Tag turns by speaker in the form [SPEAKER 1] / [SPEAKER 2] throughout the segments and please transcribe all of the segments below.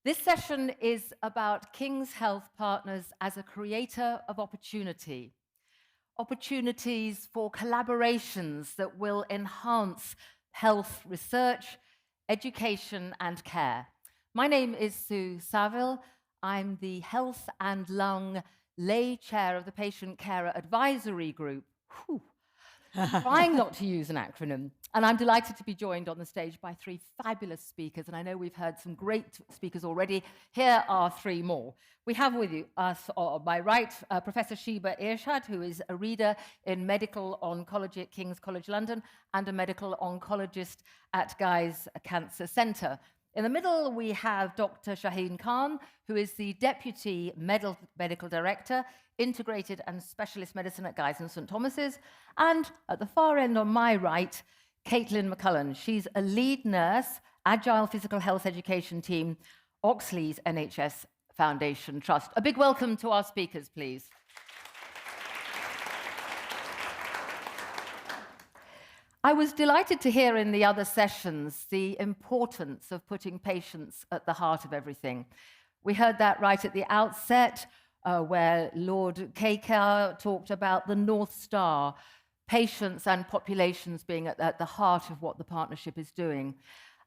[SPEAKER 1] This session is about King's Health Partners as a creator of opportunity. Opportunities for collaborations that will enhance health research, education, and care. My name is Sue Saville. I'm the Health and Lung Lay Chair of the Patient Carer Advisory Group. Whew. Trying not to use an acronym. And I'm delighted to be joined on the stage by three fabulous speakers. And I know we've heard some great speakers already. Here are three more. We have with us on my right, Professor Sheeba Irshad, who is a reader in medical oncology at King's College London and a medical oncologist at Guy's Cancer Centre. In the middle, we have Dr. Shaheen Khan, who is the Deputy Medical Director, Integrated and Specialist Medicine at Guy's and St Thomas's. And at the far end on my right, Caitlin McCullen. She's a lead nurse, Agile Physical Health Education Team, Oxley's NHS Foundation Trust. A big welcome to our speakers, please. I was delighted to hear in the other sessions the importance of putting patients at the heart of everything. We heard that right at the outset, where Lord Kekar talked about the North Star, patients and populations being at the heart of what the partnership is doing.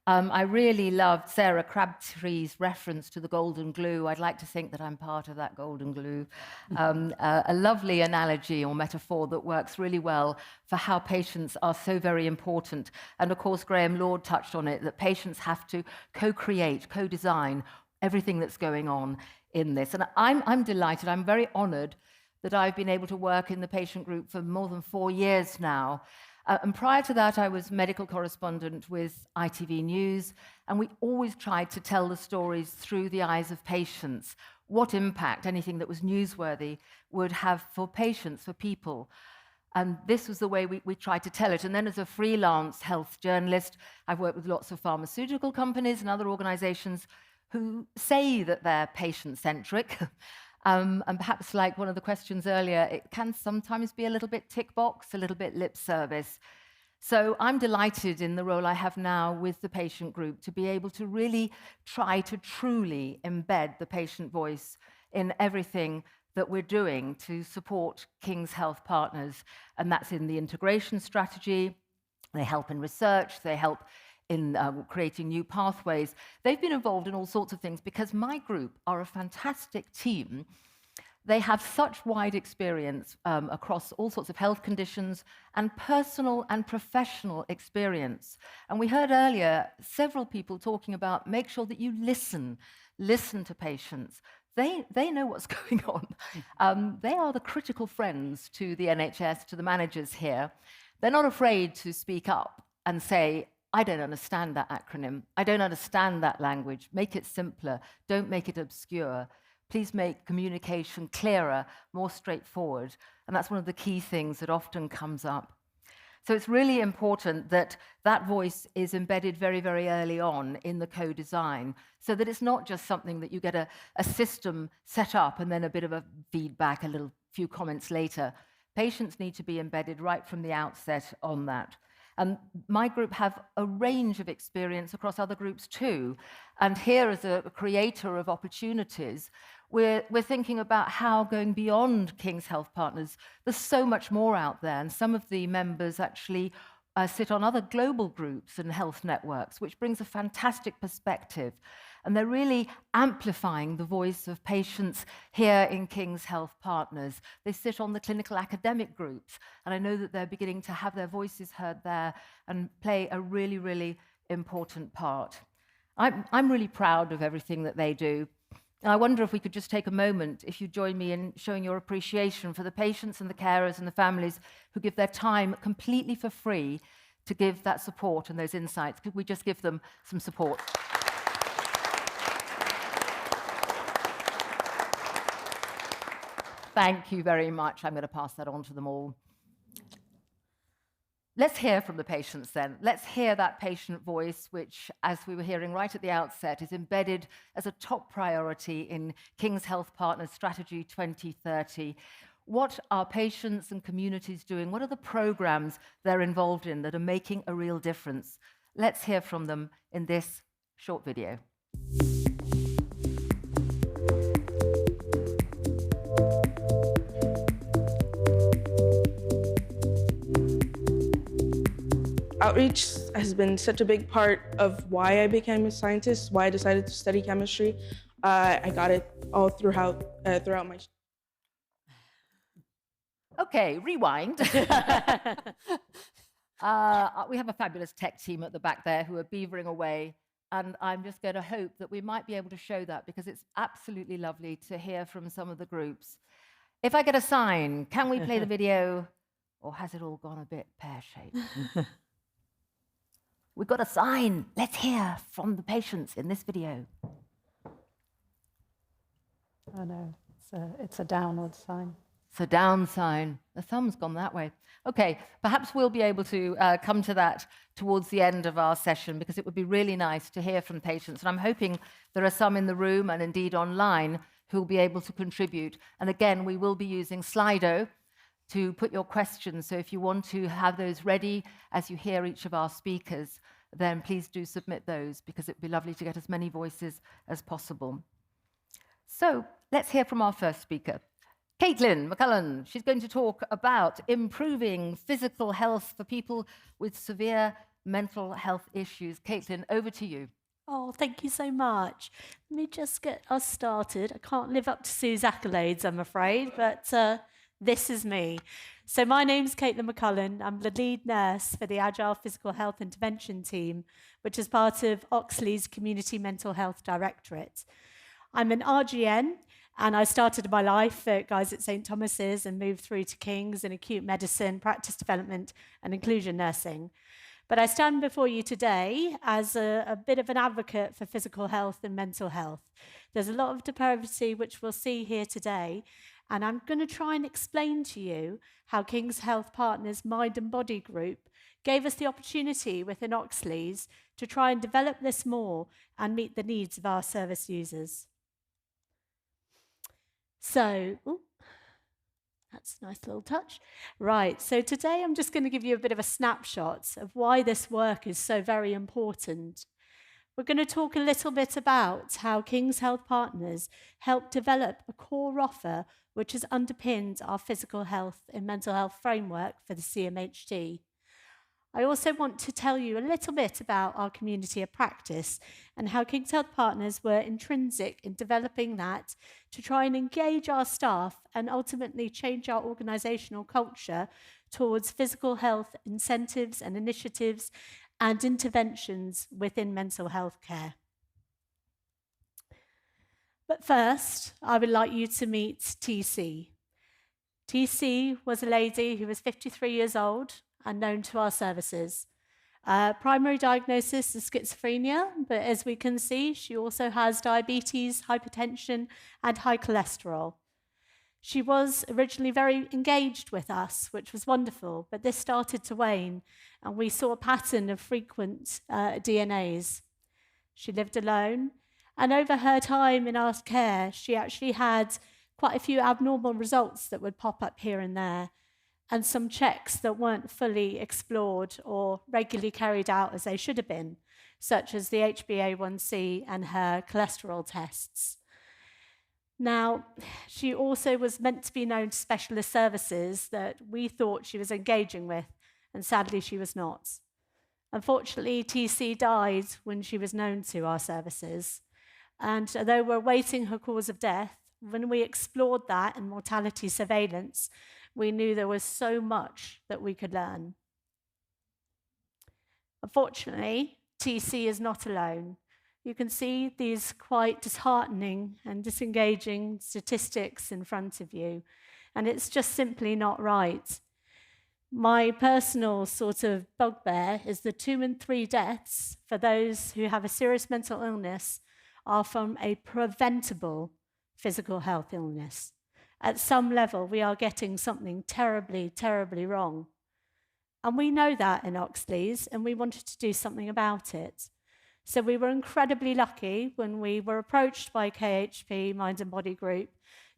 [SPEAKER 1] I really loved Sarah Crabtree's reference to the golden glue. I'd like to think that I'm part of that golden glue. A lovely analogy or metaphor that works really well for how patients are so very important. And of course, Graham Lord touched on it, that patients have to co-create, co-design everything that's going on in this. And I'm delighted, I'm very honored that I've been able to work in the patient group for more than 4 years now. And prior to that, I was medical correspondent with ITV News, and we always tried to tell the stories through the eyes of patients, what impact anything that was newsworthy would have for patients, for people. And this was the way we tried to tell it. And then as a freelance health journalist, I've worked with lots of pharmaceutical companies and other organizations who say that they're patient-centric. And perhaps like one of the questions earlier, it can sometimes be a little bit tick box, a little bit lip service. So I'm delighted in the role I have now with the patient group to be able to really try to truly embed the patient voice in everything that we're doing to support King's Health Partners. And that's in the integration strategy. They help in research, they help in creating new pathways. They've been involved in all sorts of things because my group are a fantastic team. They have such wide experience across all sorts of health conditions and personal and professional experience. And we heard earlier several people talking about make sure that you listen to patients. They know what's going on. They are the critical friends to the NHS, to the managers here. They're not afraid to speak up and say, I don't understand that acronym. I don't understand that language. Make it simpler. Don't make it obscure. Please make communication clearer, more straightforward. And that's one of the key things that often comes up. So it's really important that that voice is embedded very, very early on in the co-design, so that it's not just something that you get a system set up and then a bit of a feedback, a few comments later. Patients need to be embedded right from the outset on that. And my group have a range of experience across other groups too. And here, as a creator of opportunities, we're thinking about how going beyond King's Health Partners, there's so much more out there. And some of the members actually sit on other global groups and health networks, which brings a fantastic perspective. And they're really amplifying the voice of patients here in King's Health Partners. They sit on the clinical academic groups, and I know that they're beginning to have their voices heard there and play a really, really important part. I'm really proud of everything that they do. I wonder if we could just take a moment, if you join me in showing your appreciation for the patients and the carers and the families who give their time completely for free to give that support and those insights. Could we just give them some support? Thank you very much. I'm going to pass that on to them all. Let's hear from the patients then. Let's hear that patient voice, which, as we were hearing right at the outset, is embedded as a top priority in King's Health Partners Strategy 2030. What are patients and communities doing? What are the programs they're involved in that are making a real difference? Let's hear from them in this short video.
[SPEAKER 2] Outreach has been such a big part of why I became a scientist, why I decided to study chemistry. I got it all throughout my...
[SPEAKER 1] Okay, rewind. We have a fabulous tech team at the back there who are beavering away, and I'm just going to hope that we might be able to show that, because it's absolutely lovely to hear from some of the groups. If I get a sign, can we play the video, or has it all gone a bit pear-shaped? We've got a sign. Let's hear from the patients in this video.
[SPEAKER 3] Oh no, it's a downward sign.
[SPEAKER 1] It's a down sign. The thumb's gone that way. Okay, perhaps we'll be able to come to that towards the end of our session, because it would be really nice to hear from patients. And I'm hoping there are some in the room and indeed online who will be able to contribute. And again, we will be using Slido to put your questions. So if you want to have those ready as you hear each of our speakers, then please do submit those, because it would be lovely to get as many voices as possible. So let's hear from our first speaker. Caitlin McCullen, she's going to talk about improving physical health for people with severe mental health issues. Caitlin, over to you.
[SPEAKER 4] Oh, thank you so much. Let me just get us started. I can't live up to Sue's accolades, I'm afraid, but this is me. So my name's Caitlin McCullen. I'm the lead nurse for the Agile Physical Health Intervention Team, which is part of Oxley's Community Mental Health Directorate. I'm an RGN, and I started my life at Guy's at St Thomas's and moved through to King's in acute medicine, practice development, and inclusion nursing. But I stand before you today as a bit of an advocate for physical health and mental health. There's a lot of depravity which we'll see here today, and I'm going to try and explain to you how King's Health Partners Mind and Body Group gave us the opportunity within Oxley's to try and develop this more and meet the needs of our service users. So, that's a nice little touch. Right, so today I'm just going to give you a bit of a snapshot of why this work is so very important. We're going to talk a little bit about how King's Health Partners helped develop a core offer which has underpinned our physical health and mental health framework for the CMHT. I also want to tell you a little bit about our community of practice and how King's Health Partners were intrinsic in developing that to try and engage our staff and ultimately change our organisational culture towards physical health incentives and initiatives and interventions within mental health care. But first, I would like you to meet TC. TC was a lady who was 53 years old and known to our services. Primary diagnosis is schizophrenia, but as we can see, she also has diabetes, hypertension, and high cholesterol. She was originally very engaged with us, which was wonderful, but this started to wane, and we saw a pattern of frequent DNAs. She lived alone, and over her time in our care, she actually had quite a few abnormal results that would pop up here and there, and some checks that weren't fully explored or regularly carried out as they should have been, such as the HbA1c and her cholesterol tests. Now, she also was meant to be known to specialist services that we thought she was engaging with, and sadly she was not. Unfortunately, TC died when she was known to our services, and although we're awaiting her cause of death, when we explored that in mortality surveillance, we knew there was so much that we could learn. Unfortunately, TC is not alone. You can see these quite disheartening and disengaging statistics in front of you, and it's just simply not right. My personal sort of bugbear is the 2 and 3 deaths for those who have a serious mental illness are from a preventable physical health illness. At some level, we are getting something terribly, terribly wrong. And we know that in Oxley's, and we wanted to do something about it. So we were incredibly lucky when we were approached by KHP, Mind and Body Group,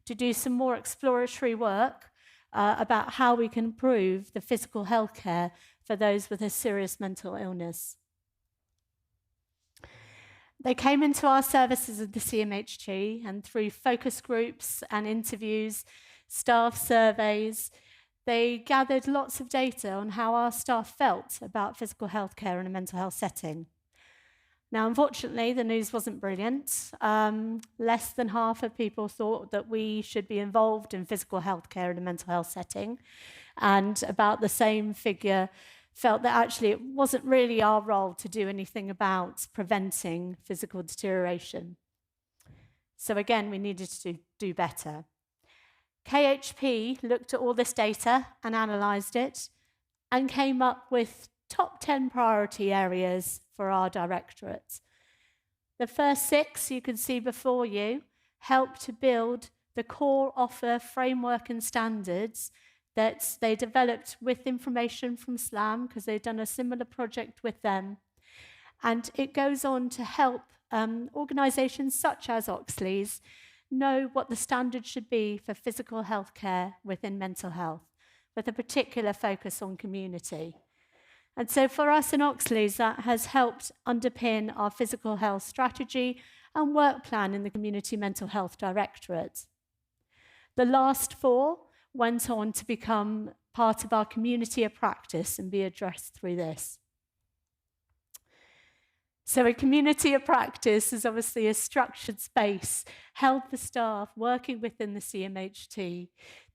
[SPEAKER 4] to do some more exploratory work about how we can improve the physical health care for those with a serious mental illness. They came into our services at the CMHT, and through focus groups and interviews, staff surveys, They gathered lots of data on how our staff felt about physical health care in a mental health setting. Now, unfortunately, the news wasn't brilliant. Less than half of people thought that we should be involved in physical health care in a mental health setting, and about the same figure felt that actually it wasn't really our role to do anything about preventing physical deterioration. So again, we needed to do better. KHP looked at all this data and analysed it and came up with top 10 priority areas for our directorate. The first 6 you can see before you help to build the core offer framework and standards that they developed with information from SLAM, because they'd done a similar project with them. And it goes on to help organisations such as Ourselin know what the standard should be for physical health care within mental health, with a particular focus on community. And so for us in Ourselin, that has helped underpin our physical health strategy and work plan in the Community Mental Health Directorate. The last 4 went on to become part of our community of practice and be addressed through this. So a community of practice is obviously a structured space held for staff working within the CMHT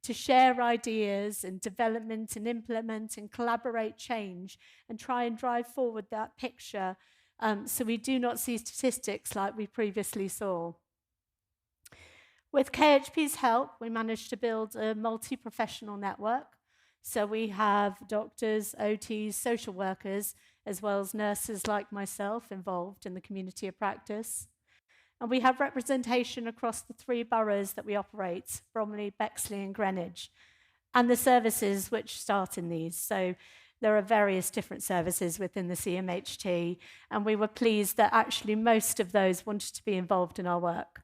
[SPEAKER 4] to share ideas and development and implement and collaborate change and try and drive forward that picture, so we do not see statistics like we previously saw. With KHP's help, we managed to build a multi-professional network. So we have doctors, OTs, social workers, as well as nurses like myself involved in the community of practice. And we have representation across the 3 boroughs that we operate, Bromley, Bexley and Greenwich, and the services which start in these. So there are various different services within the CMHT, and we were pleased that actually most of those wanted to be involved in our work.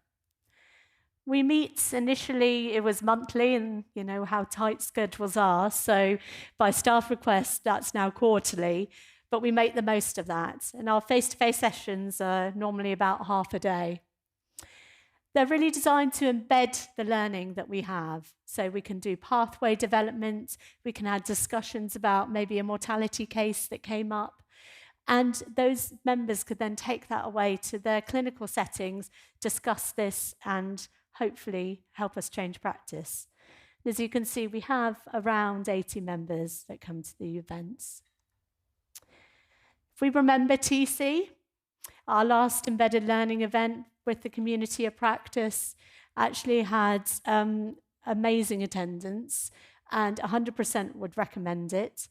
[SPEAKER 4] We meet initially, it was monthly, and you know how tight schedules are, so by staff request, that's now quarterly, but we make the most of that. And our face-to-face sessions are normally about half a day. They're really designed to embed the learning that we have. So we can do pathway development, we can have discussions about maybe a mortality case that came up, and those members could then take that away to their clinical settings, discuss this, and hopefully help us change practice. As you can see, we have around 80 members that come to the events. If we remember TC, our last embedded learning event with the community of practice actually had amazing attendance, and 100% would recommend it.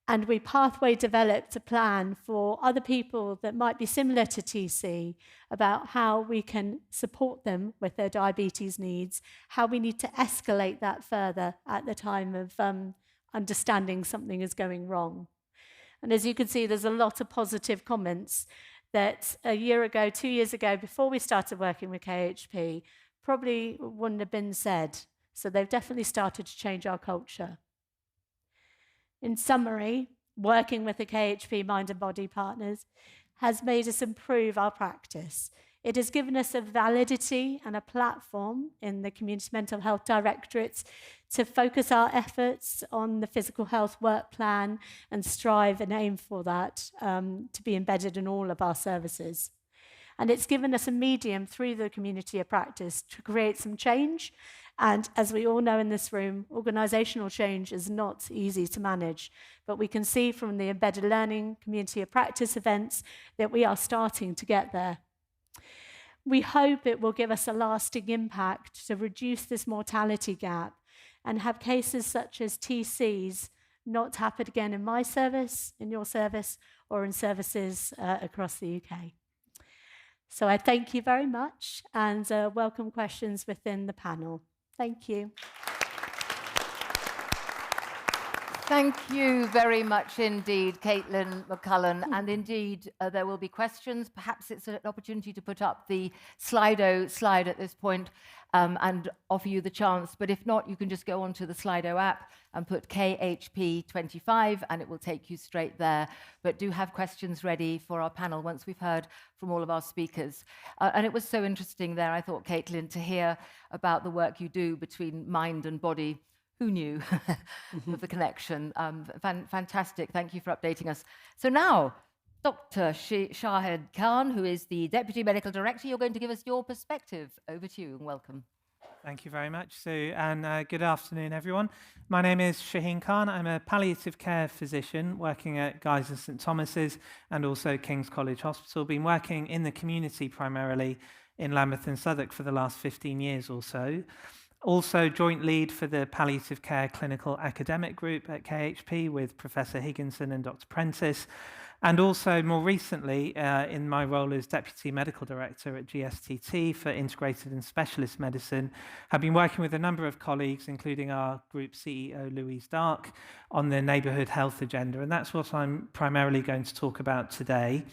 [SPEAKER 4] And we pathway developed a plan for other people that might be similar to TC about how we can support them with their diabetes needs, how we need to escalate that further at the time of understanding something is going wrong. And as you can see, there's a lot of positive comments that a year ago, 2 years ago, before we started working with KHP, probably wouldn't have been said. So they've definitely started to change our culture. In summary, working with the KHP Mind and Body partners has made us improve our practice. It has given us a validity and a platform in the Community Mental Health Directorate to focus our efforts on the physical health work plan and strive and aim for that to be embedded in all of our services. And it's given us a medium through the community of practice to create some change. And as we all know in this room, organisational change is not easy to manage. But we can see from the embedded learning community of practice events that we are starting to get there. We hope it will give us a lasting impact to reduce this mortality gap and have cases such as TCs not happen again in my service, in your service, or in services across the UK. So I thank you very much and welcome questions within the panel. Thank you.
[SPEAKER 1] Thank you very much indeed, Caitlin McCullen. And indeed, there will be questions. Perhaps it's an opportunity to put up the Slido slide at this point and offer you the chance. But if not, you can just go onto the Slido app and put KHP25 and it will take you straight there. But do have questions ready for our panel once we've heard from all of our speakers. And it was so interesting there, I thought, Caitlin, to hear about the work you do between mind and body Who knew of the connection? Fantastic. Thank you for updating us. So now, Dr. Shaheen Khan, who is the Deputy Medical Director, you're going to give us your perspective. Over to you and welcome.
[SPEAKER 5] Thank you very much, Sue, and good afternoon, everyone. My name is Shaheen Khan. I'm a palliative care physician working at Guy's and St Thomas's and also King's College Hospital. Been working in the community primarily in Lambeth and Southwark for the last 15 years or so. Also joint lead for the Palliative Care Clinical Academic Group at KHP with Professor Higginson and Dr. Prentice. And also more recently in my role as Deputy Medical Director at GSTT for Integrated and Specialist Medicine, have been working with a number of colleagues, including our group CEO, Louise Dark, on the neighbourhood health agenda. And that's what I'm primarily going to talk about today,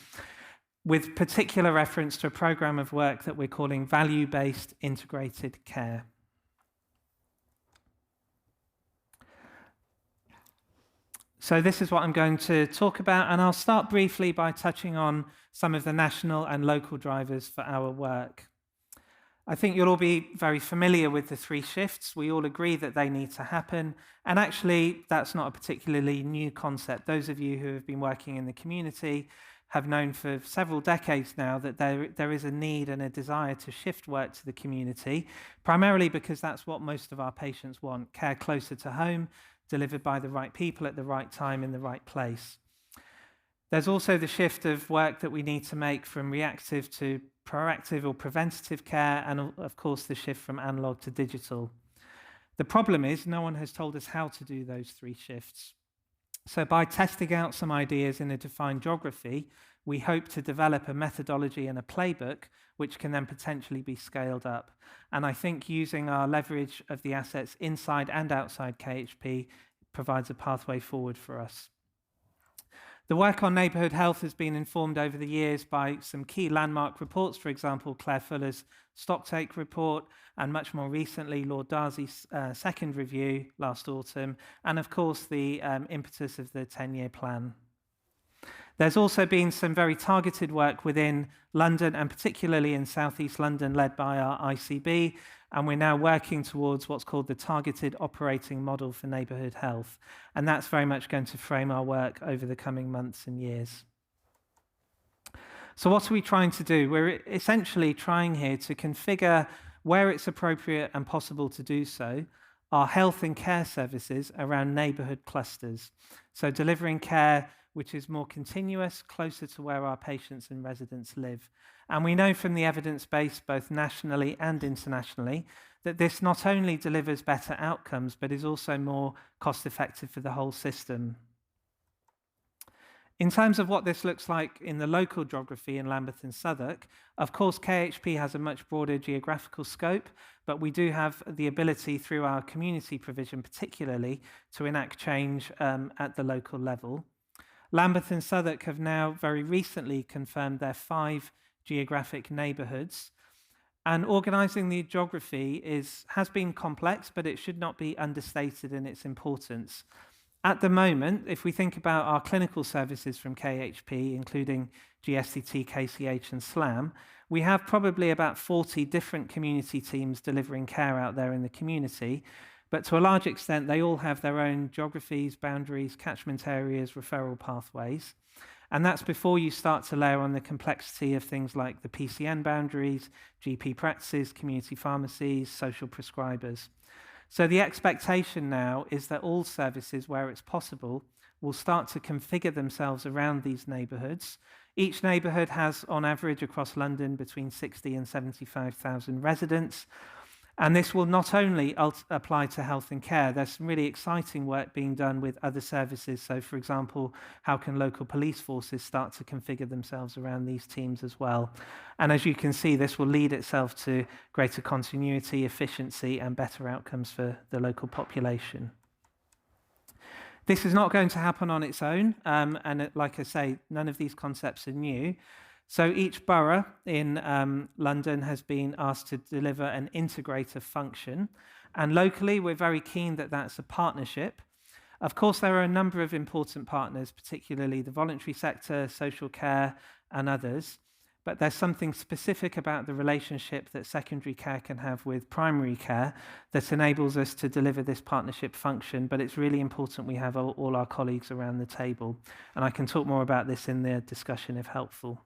[SPEAKER 5] with particular reference to a programme of work that we're calling Value-Based Integrated Care. So this is what I'm going to talk about, and I'll start briefly by touching on some of the national and local drivers for our work. I think you'll all be very familiar with the 3 shifts. We all agree that they need to happen, and actually that's not a particularly new concept. Those of you who have been working in the community have known for several decades now that there is a need and a desire to shift work to the community, primarily because that's what most of our patients want: care closer to home, delivered by the right people at the right time in the right place. There's also the shift of work that we need to make from reactive to proactive or preventative care, and of course the shift from analog to digital. The problem is no one has told us how to do those 3 shifts. So by testing out some ideas in a defined geography, we hope to develop a methodology and a playbook which can then potentially be scaled up. And I think using our leverage of the assets inside and outside KHP provides a pathway forward for us. The work on neighbourhood health has been informed over the years by some key landmark reports, for example, Claire Fuller's Stocktake report, and much more recently, Lord Darcy's second review last autumn, and of course the impetus of the 10-year plan. There's also been some very targeted work within London, and particularly in South East London, led by our ICB, and we're now working towards what's called the Targeted Operating Model for Neighbourhood Health, and that's very much going to frame our work over the coming months and years. So what are we trying to do? We're essentially trying here to configure, where it's appropriate and possible to do so, our health and care services around neighbourhood clusters, so delivering care which is more continuous, closer to where our patients and residents live. And we know from the evidence base, both nationally and internationally, that this not only delivers better outcomes, but is also more cost-effective for the whole system. In terms of what this looks like in the local geography in Lambeth and Southwark, of course, KHP has a much broader geographical scope, but we do have the ability through our community provision particularly to enact change at the local level. Lambeth and Southwark have now very recently confirmed their 5 geographic neighbourhoods, and organising the geography has been complex, but it should not be understated in its importance. At the moment, if we think about our clinical services from KHP, including GSTT, KCH and SLAM, we have probably about 40 different community teams delivering care out there in the community, but to a large extent, they all have their own geographies, boundaries, catchment areas, referral pathways. And that's before you start to layer on the complexity of things like the PCN boundaries, GP practices, community pharmacies, social prescribers. So the expectation now is that all services, where it's possible, will start to configure themselves around these neighbourhoods. Each neighbourhood has, on average, across London, between 60 and 75,000 residents. And this will not only apply to health and care, there's some really exciting work being done with other services. So, for example, how can local police forces start to configure themselves around these teams as well? And as you can see, this will lead itself to greater continuity, efficiency, and better outcomes for the local population. This is not going to happen on its own. And like I say, none of these concepts are new. So each borough in London has been asked to deliver an integrator function. And locally, we're very keen that that's a partnership. Of course, there are a number of important partners, particularly the voluntary sector, social care, and others. but there's something specific about the relationship that secondary care can have with primary care that enables us to deliver this partnership function, but it's really important we have all our colleagues around the table. And I can talk more about this in the discussion if helpful.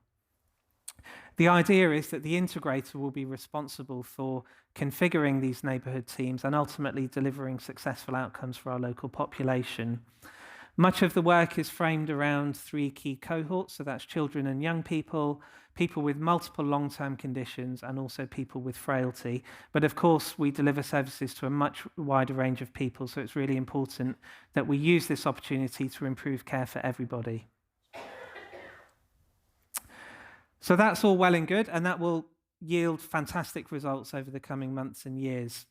[SPEAKER 5] The idea is that the integrator will be responsible for configuring these neighbourhood teams and ultimately delivering successful outcomes for our local population. Much of the work is framed around 3 key cohorts, so that's children and young people, people with multiple long-term conditions, and also people with frailty. But of course, we deliver services to a much wider range of people, so it's really important that we use this opportunity to improve care for everybody. So that's all well and good, and that will yield fantastic results over the coming months and years.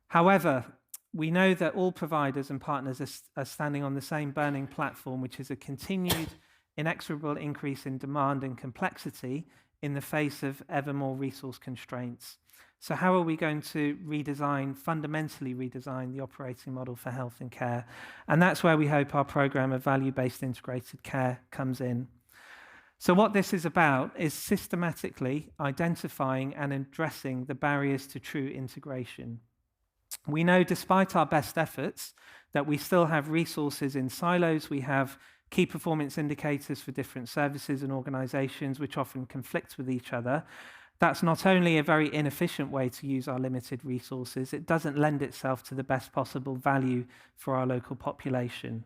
[SPEAKER 5] However, we know that all providers and partners are standing on the same burning platform, which is a continued, inexorable increase in demand and complexity in the face of ever more resource constraints. So how are we going to fundamentally redesign the operating model for health and care? And that's where we hope our programme of value-based integrated care comes in. So what this is about is systematically identifying and addressing the barriers to true integration. We know, despite our best efforts, that we still have resources in silos. We have key performance indicators for different services and organisations which often conflict with each other. That's not only a very inefficient way to use our limited resources, it doesn't lend itself to the best possible value for our local population.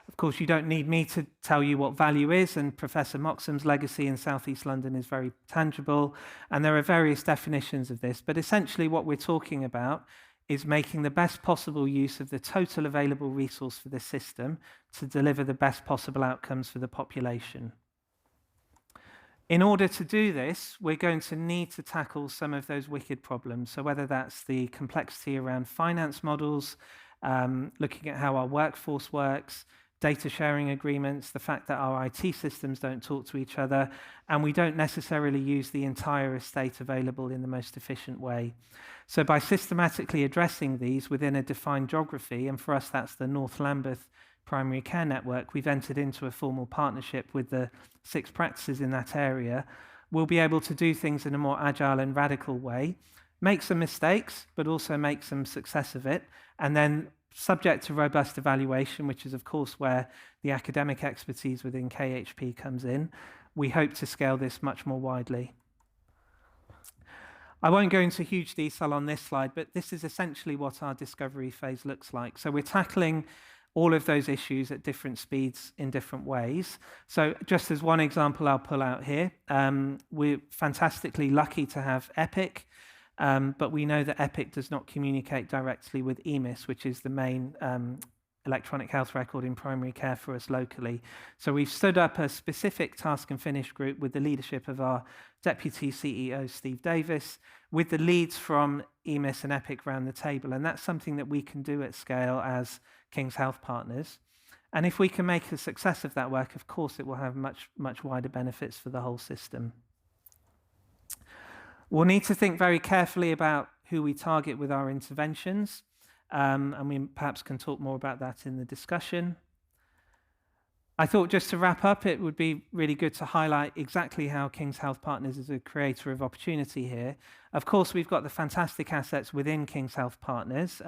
[SPEAKER 5] Of course, you don't need me to tell you what value is, and Professor Moxham's legacy in South East London is very tangible, and there are various definitions of this, but essentially what we're talking about is making the best possible use of the total available resource for the system to deliver the best possible outcomes for the population. In order to do this, we're going to need to tackle some of those wicked problems, so whether that's the complexity around finance models, looking at how our workforce works, data sharing agreements, the fact that our IT systems don't talk to each other, and we don't necessarily use the entire estate available in the most efficient way. So by systematically addressing these within a defined geography, and for us that's the North Lambeth Primary Care Network, we've entered into a formal partnership with the 6 practices in that area, we'll be able to do things in a more agile and radical way, make some mistakes, but also make some success of it, and then subject to robust evaluation, which is of course where the academic expertise within KHP comes in, we hope to scale this much more widely. I won't go into huge detail on this slide, but this is essentially what our discovery phase looks like. So we're tackling all of those issues at different speeds in different ways. So just as one example I'll pull out here, we're fantastically lucky to have Epic, but we know that Epic does not communicate directly with EMIS, which is the main electronic health record in primary care for us locally. So we've stood up a specific task and finish group with the leadership of our Deputy CEO, Steve Davis, with the leads from EMIS and Epic around the table. And that's something that we can do at scale as King's Health Partners. And if we can make a success of that work, of course, it will have much, much wider benefits for the whole system. We'll need to think very carefully about who we target with our interventions, and we perhaps can talk more about that in the discussion. I thought just to wrap up, it would be really good to highlight exactly how King's Health Partners is a creator of opportunity here. Of course, we've got the fantastic assets within King's Health Partners.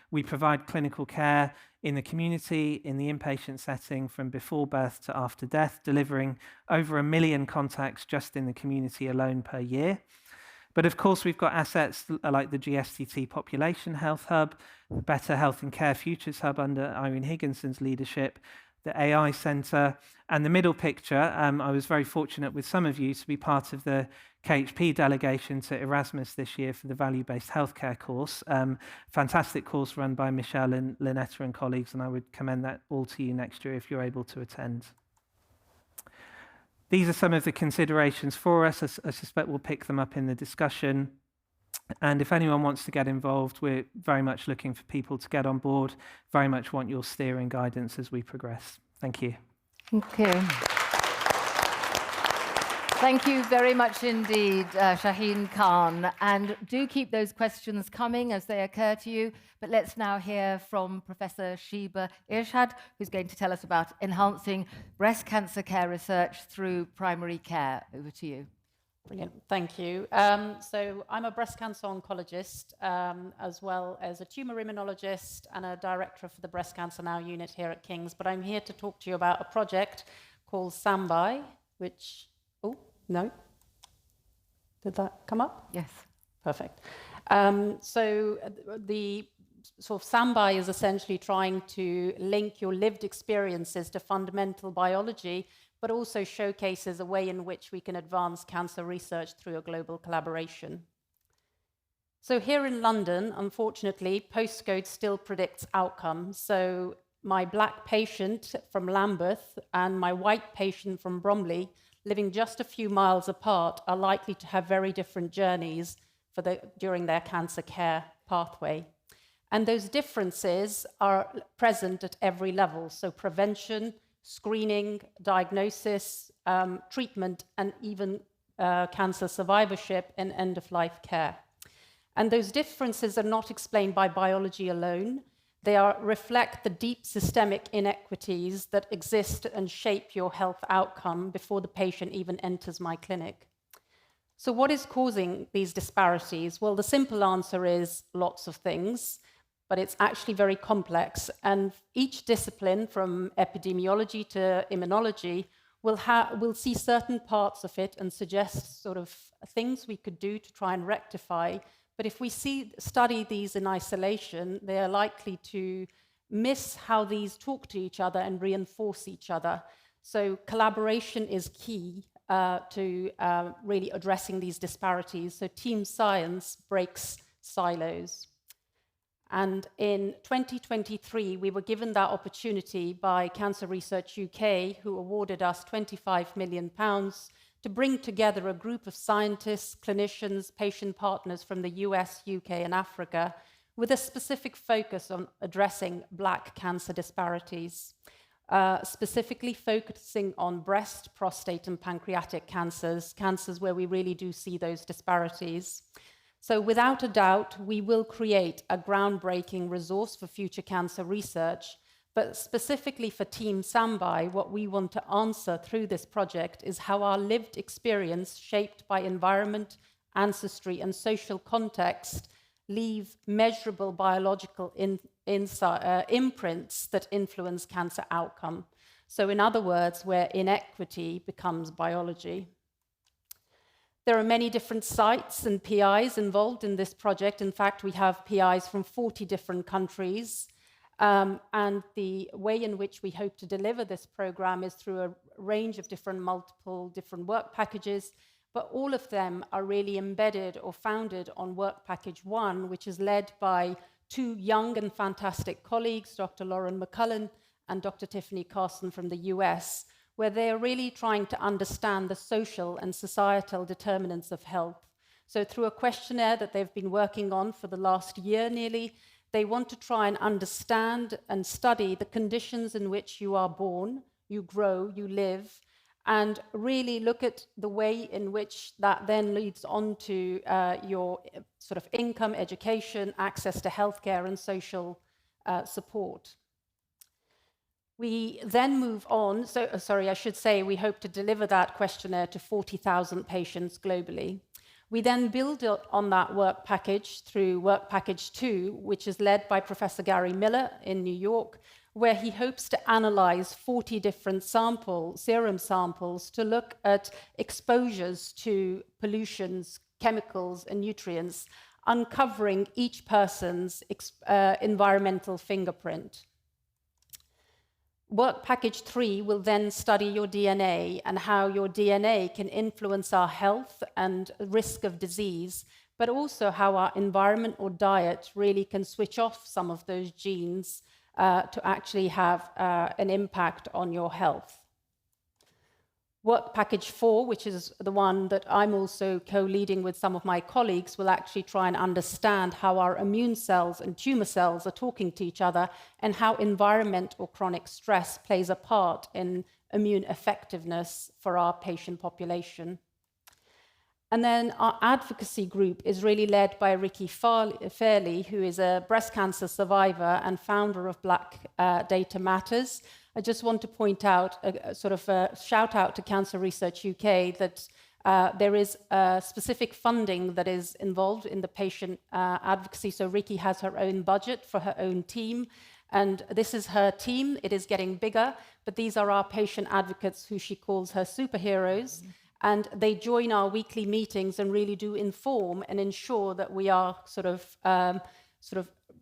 [SPEAKER 5] We provide clinical care in the community, in the inpatient setting, from before birth to after death, delivering over 1 million contacts just in the community alone per year. But of course, we've got assets like the GSTT Population Health Hub, the Better Health and Care Futures Hub under Irene Higginson's leadership, the AI Centre, and the middle picture. I was very fortunate with some of you to be part of the KHP delegation to Erasmus this year for the value-based healthcare course. Fantastic course run by Michelle and Lynetta and colleagues, and I would commend that all to you next year if you're able to attend. These are some of the considerations for us. I suspect we'll pick them up in the discussion. And if anyone wants to get involved, we're very much looking for people to get on board, very much want your steering guidance as we progress. Thank you.
[SPEAKER 1] Thank you. Thank you very much indeed, Shaheen Khan. And do keep those questions coming as they occur to you. But let's now hear from Professor Sheeba Irshad, who's going to tell us about enhancing breast cancer care research through primary care. Over to you.
[SPEAKER 6] Brilliant, thank you. So I'm a breast cancer oncologist, as well as a tumour immunologist and a director for the Breast Cancer Now unit here at King's. But I'm here to talk to you about a project called SAMBI, which, oh, no. Did that come up?
[SPEAKER 1] Yes.
[SPEAKER 6] Perfect. So the sort of SAMBI is essentially trying to link your lived experiences to fundamental biology, but also showcases a way in which we can advance cancer research through a global collaboration. So here in London, unfortunately, postcode still predicts outcomes. So my black patient from Lambeth and my white patient from Bromley, living just a few miles apart, are likely to have very different journeys during their cancer care pathway. And those differences are present at every level, so prevention, screening, diagnosis, treatment, and even cancer survivorship and end-of-life care. And those differences are not explained by biology alone. They reflect the deep systemic inequities that exist and shape your health outcome before the patient even enters my clinic. So what is causing these disparities? Well, the simple answer is lots of things, but it's actually very complex. And each discipline, from epidemiology to immunology, will see certain parts of it and suggest sort of things we could do to try and rectify. But if we study these in isolation, they are likely to miss how these talk to each other and reinforce each other. So collaboration is key to really addressing these disparities. So team science breaks silos. And in 2023, we were given that opportunity by Cancer Research UK, who awarded us £25 million to bring together a group of scientists, clinicians, patient partners from the US, UK, and Africa, with a specific focus on addressing Black cancer disparities, specifically focusing on breast, prostate, and pancreatic cancers, cancers where we really do see those disparities. So without a doubt, we will create a groundbreaking resource for future cancer research, but specifically for Team SAMBI, what we want to answer through this project is how our lived experience, shaped by environment, ancestry, and social context, leave measurable biological imprints that influence cancer outcome. So in other words, where inequity becomes biology. There are many different sites and PIs involved in this project. In fact, we have PIs from 40 different countries. And the way in which we hope to deliver this program is through a range of multiple different work packages, but all of them are really embedded or founded on work package 1, which is led by 2 young and fantastic colleagues, Dr. Cllr McCullen and Dr. Tiffany Carson from the US, where they are really trying to understand the social and societal determinants of health. So through a questionnaire that they've been working on for the last year nearly, they want to try and understand and study the conditions in which you are born, you grow, you live, and really look at the way in which that then leads on to your sort of income, education, access to healthcare, and social support. We then move on, I should say we hope to deliver that questionnaire to 40,000 patients globally. We then build on that work package through work package 2, which is led by Professor Gary Miller in New York, where he hopes to analyze 40 different serum samples to look at exposures to pollutions, chemicals, and nutrients, uncovering each person's environmental fingerprint. Work package 3 will then study your DNA and how your DNA can influence our health and risk of disease, but also how our environment or diet really can switch off some of those genes to actually have an impact on your health. Work package 4, which is the one that I'm also co-leading with some of my colleagues, will actually try and understand how our immune cells and tumor cells are talking to each other and how environment or chronic stress plays a part in immune effectiveness for our patient population. And then our advocacy group is really led by Ricky Fairley, who is a breast cancer survivor and founder of Black Data Matters. I just want to point out, sort of a shout out to Cancer Research UK, that there is specific funding that is involved in the patient advocacy. So Ricky has her own budget for her own team. And this is her team. It is getting bigger, but these are our patient advocates who she calls her superheroes. And they join our weekly meetings and really do inform and ensure that we are sort of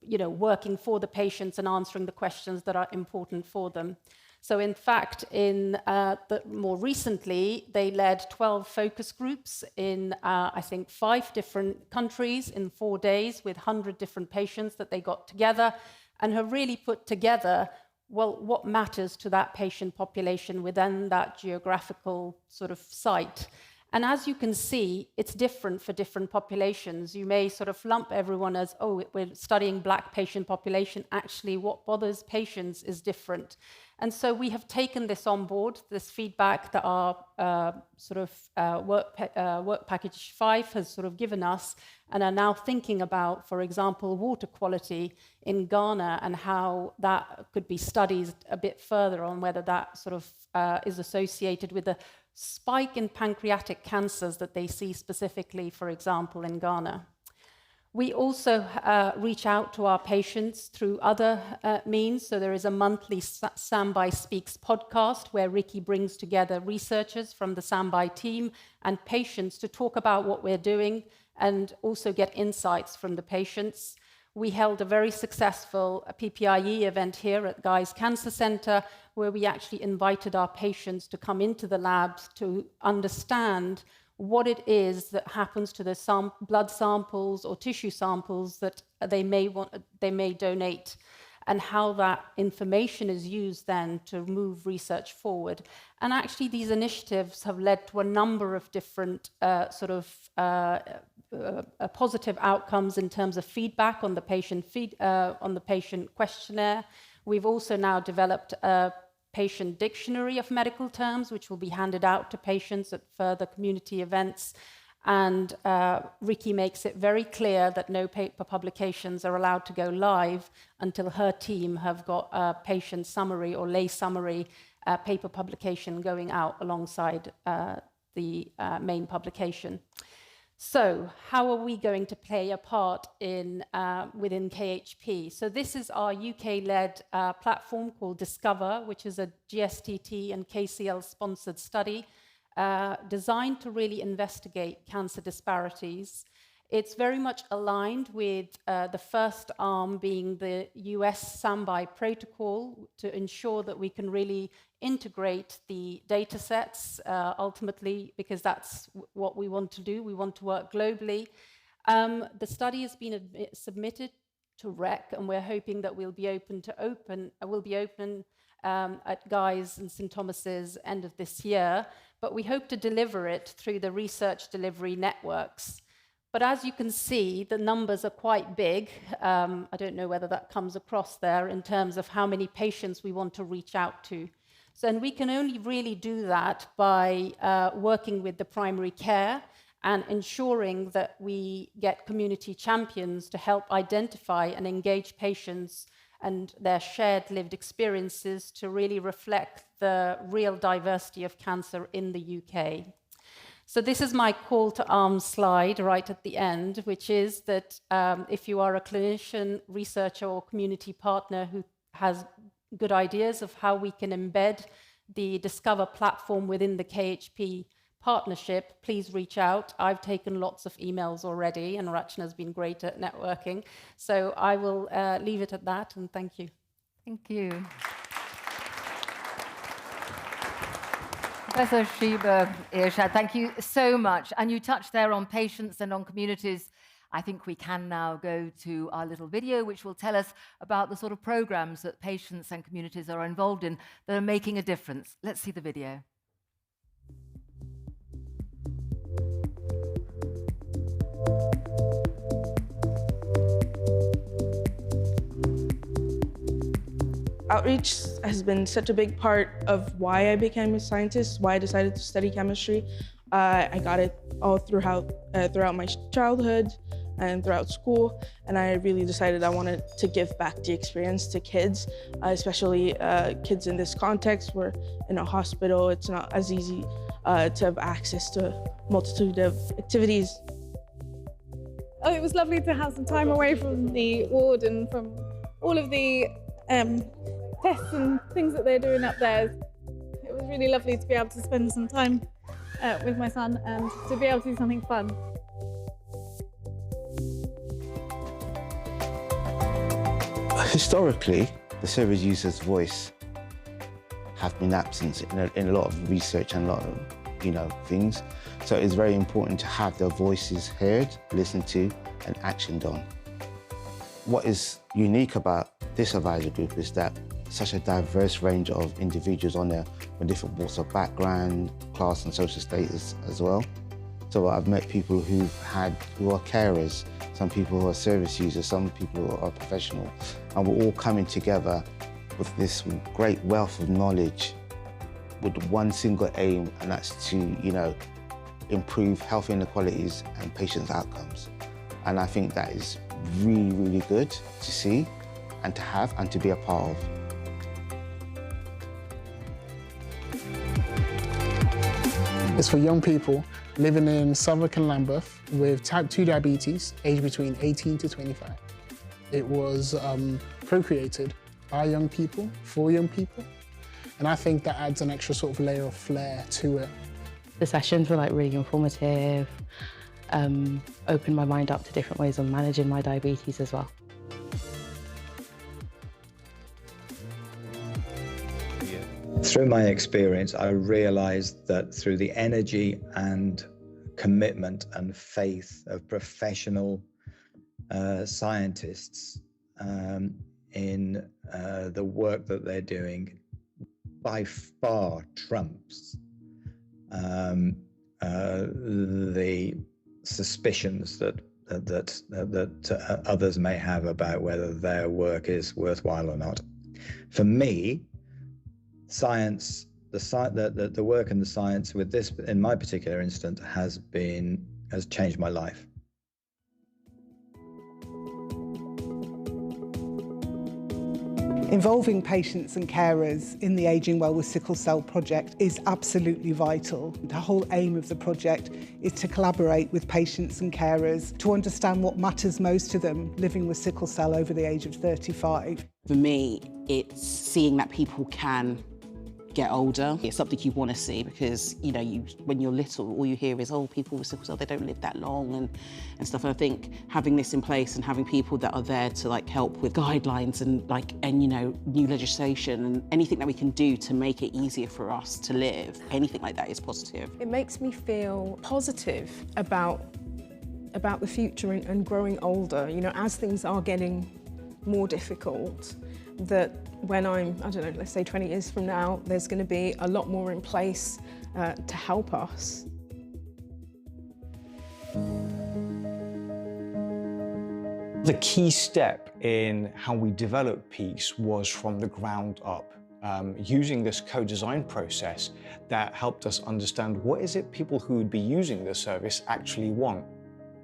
[SPEAKER 6] working for the patients and answering the questions that are important for them. So in fact, more recently, they led 12 focus groups in, I think, 5 different countries in 4 days with 100 different patients that they got together and have really put together, well, what matters to that patient population within that geographical sort of site. And as you can see, it's different for different populations. You may sort of lump everyone as, oh, we're studying Black patient population. Actually, what bothers patients is different. And so we have taken this on board, this feedback that our work package 5 has sort of given us, and are now thinking about, for example, water quality in Ghana and how that could be studied a bit further on whether that sort of is associated with the spike in pancreatic cancers that they see specifically, for example, in Ghana. We also reach out to our patients through other means. So there is a monthly Sambai Speaks podcast where Ricky brings together researchers from the Sambai team and patients to talk about what we're doing and also get insights from the patients. We held a very successful PPIE event here at Guy's Cancer Centre where we actually invited our patients to come into the labs to understand what it is that happens to the blood samples or tissue samples that they may donate, and how that information is used then to move research forward. And actually, these initiatives have led to a number of different positive outcomes in terms of feedback on the patient questionnaire. We've also now developed a patient dictionary of medical terms, which will be handed out to patients at further community events. And Ricky makes it very clear that no paper publications are allowed to go live until her team have got a patient summary or lay summary paper publication going out alongside the main publication. So how are we going to play a part within KHP? So this is our UK-led platform called Discover, which is a GSTT and KCL-sponsored study designed to really investigate cancer disparities. It's very much aligned with the first arm being the US Sambai protocol to ensure that we can really integrate the data sets ultimately, because that's what we want to do. We want to work globally. The study has been submitted to REC, and we're hoping that we'll be open at Guy's and St Thomas's end of this year, but we hope to deliver it through the research delivery networks. But as you can see, the numbers are quite big. I don't know whether that comes across there in terms of how many patients we want to reach out to. So, and we can only really do that by working with the primary care and ensuring that we get community champions to help identify and engage patients and their shared lived experiences to really reflect the real diversity of cancer in the UK. So this is my call to arms slide right at the end, which is that if you are a clinician, researcher, or community partner who has good ideas of how we can embed the Discover platform within the KHP partnership, please reach out. I've taken lots of emails already, and Rachna's been great at networking. So I will leave it at that, and thank you.
[SPEAKER 1] Thank you. Professor Sheeba Irshad, thank you so much. And you touched there on patients and on communities. I think we can now go to our little video, which will tell us about the sort of programs that patients and communities are involved in that are making a difference. Let's see the video.
[SPEAKER 2] Outreach has been such a big part of why I became a scientist, why I decided to study chemistry. I got it all throughout my childhood and throughout school, and I really decided I wanted to give back the experience to kids, especially kids in this context. We're in a hospital, it's not as easy to have access to a multitude of activities.
[SPEAKER 7] Oh, it was lovely to have some time away from the ward and from all of the tests and things that they're doing up there. It was really lovely to be able to spend some time with my son and to be able to do something fun.
[SPEAKER 8] Historically, the service user's voice have been absent in a lot of research and a lot of things. So it's very important to have their voices heard, listened to, and actioned on. What is unique about this advisory group is that such a diverse range of individuals on there with different walks of background, class and social status as well. So I've met people who are carers, some people who are service users, some people who are professional, and we're all coming together with this great wealth of knowledge with one single aim, and that's to, improve health inequalities and patients' outcomes. And I think that is really, really good to see and to have and to be a part of.
[SPEAKER 9] It's for young people living in Southwark and Lambeth with type 2 diabetes, aged between 18 to 25. It was procreated by young people, for young people, and I think that adds an extra sort of layer of flair to it.
[SPEAKER 10] The sessions were really informative, opened my mind up to different ways of managing my diabetes as well.
[SPEAKER 11] Through my experience, I realized that through the energy and commitment and faith of professional scientists in the work that they're doing, by far trumps the suspicions that others may have about whether their work is worthwhile or not. For me, science, the work and the science with this, in my particular instance, has changed my life.
[SPEAKER 12] Involving patients and carers in the Ageing Well with Sickle Cell project is absolutely vital. The whole aim of the project is to collaborate with patients and carers to understand what matters most to them living with sickle cell over the age of 35.
[SPEAKER 13] For me, it's seeing that people can get older. It's something you want to see because, when you're little, all you hear is, oh, people with sickle cell, they don't live that long and stuff. And I think having this in place and having people that are there to help with guidelines and new legislation and anything that we can do to make it easier for us to live, anything like that is positive.
[SPEAKER 14] It makes me feel positive about the future and growing older, as things are getting more difficult, that when I'm, let's say 20 years from now, there's going to be a lot more in place to help us.
[SPEAKER 15] The key step in how we developed Peace was from the ground up, using this co-design process that helped us understand what is it people who would be using the service actually want.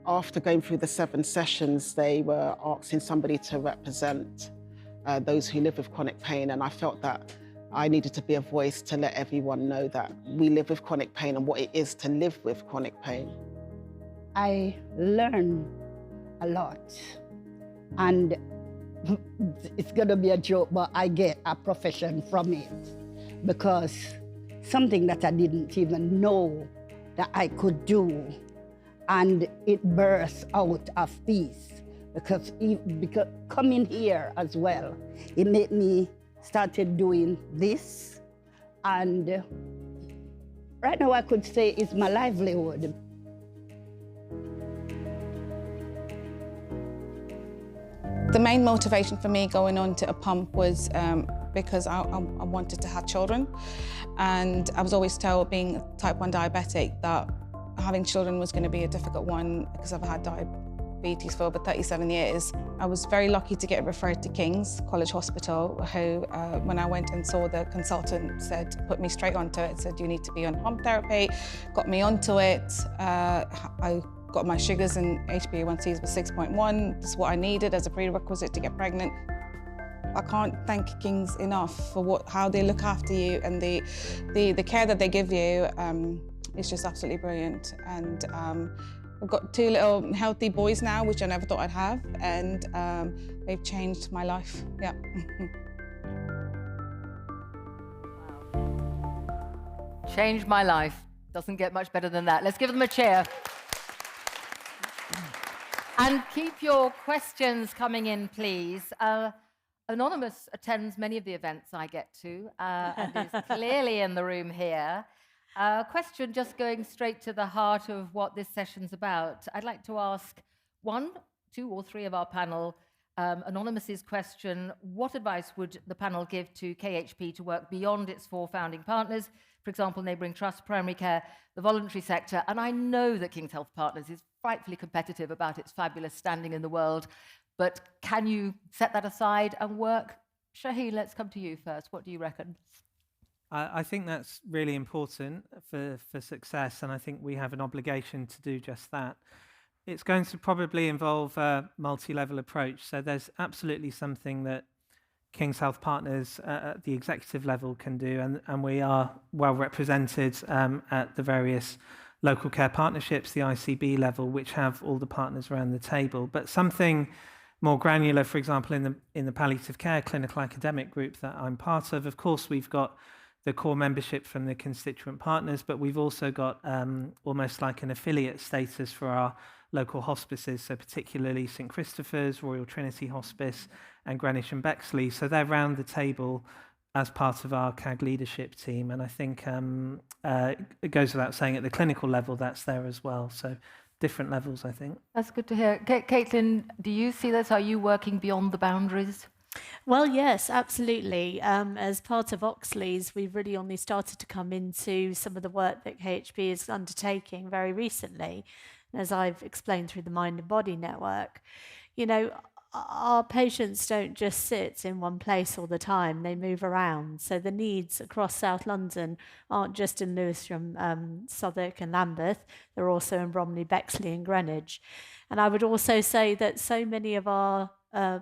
[SPEAKER 9] After going through the 7 sessions, they were asking somebody to represent those who live with chronic pain, and I felt that I needed to be a voice to let everyone know that we live with chronic pain and what it is to live with chronic pain.
[SPEAKER 16] I learned a lot, and it's gonna be a joke, but I get a profession from it, because something that I didn't even know that I could do, and it burst out of Peace. Because coming here as well, it made me started doing this, and right now I could say it's my livelihood.
[SPEAKER 17] The main motivation for me going on to a pump was because I wanted to have children, and I was always told, being type 1 diabetic, that having children was going to be a difficult one because I've had diabetes diabetes for over 37 years. I was very lucky to get referred to King's College Hospital, who, when I went and saw the consultant, said, put me straight onto it, said, you need to be on pump therapy, got me onto it. I got my sugars and HbA1cs was 6.1. This is what I needed as a prerequisite to get pregnant. I can't thank King's enough for how they look after you, and the care that they give you is just absolutely brilliant. And I've got 2 little healthy boys now, which I never thought I'd have, and they've changed my life. Yeah.
[SPEAKER 1] Changed my life. Doesn't get much better than that. Let's give them a cheer. And keep your questions coming in, please. Anonymous attends many of the events I get to and is clearly in the room here. Question just going straight to the heart of what this session's about. I'd like to ask 1, 2, or 3 of our panel, Anonymous's question: what advice would the panel give to KHP to work beyond its 4 founding partners, for example, neighbouring trusts, primary care, the voluntary sector? And I know that King's Health Partners is frightfully competitive about its fabulous standing in the world, but can you set that aside and work? Shaheen, let's come to you first. What do you reckon?
[SPEAKER 5] I think that's really important for success, and I think we have an obligation to do just that. It's going to probably involve a multi-level approach. So there's absolutely something that King's Health Partners at the executive level can do, and we are well represented at the various local care partnerships, the ICB level, which have all the partners around the table. But something more granular, for example, in the palliative care clinical academic group that I'm part of course, we've got the core membership from the constituent partners, but we've also got almost like an affiliate status for our local hospices, so particularly St Christopher's, Royal Trinity Hospice, and Greenwich and Bexley. So they're round the table as part of our CAG leadership team, and I think it goes without saying at the clinical level that's there as well. So different levels, I think.
[SPEAKER 1] That's good to hear. Caitlin, do you see this? Are you working beyond the boundaries?
[SPEAKER 4] Well, yes, absolutely. As part of Oxley's, we've really only started to come into some of the work that KHP is undertaking very recently. And as I've explained through the Mind and Body Network, you know, our patients don't just sit in one place all the time, they move around. So the needs across South London aren't just in Lewisham, Southwark and Lambeth, they're also in Bromley, Bexley and Greenwich. And I would also say that so many of our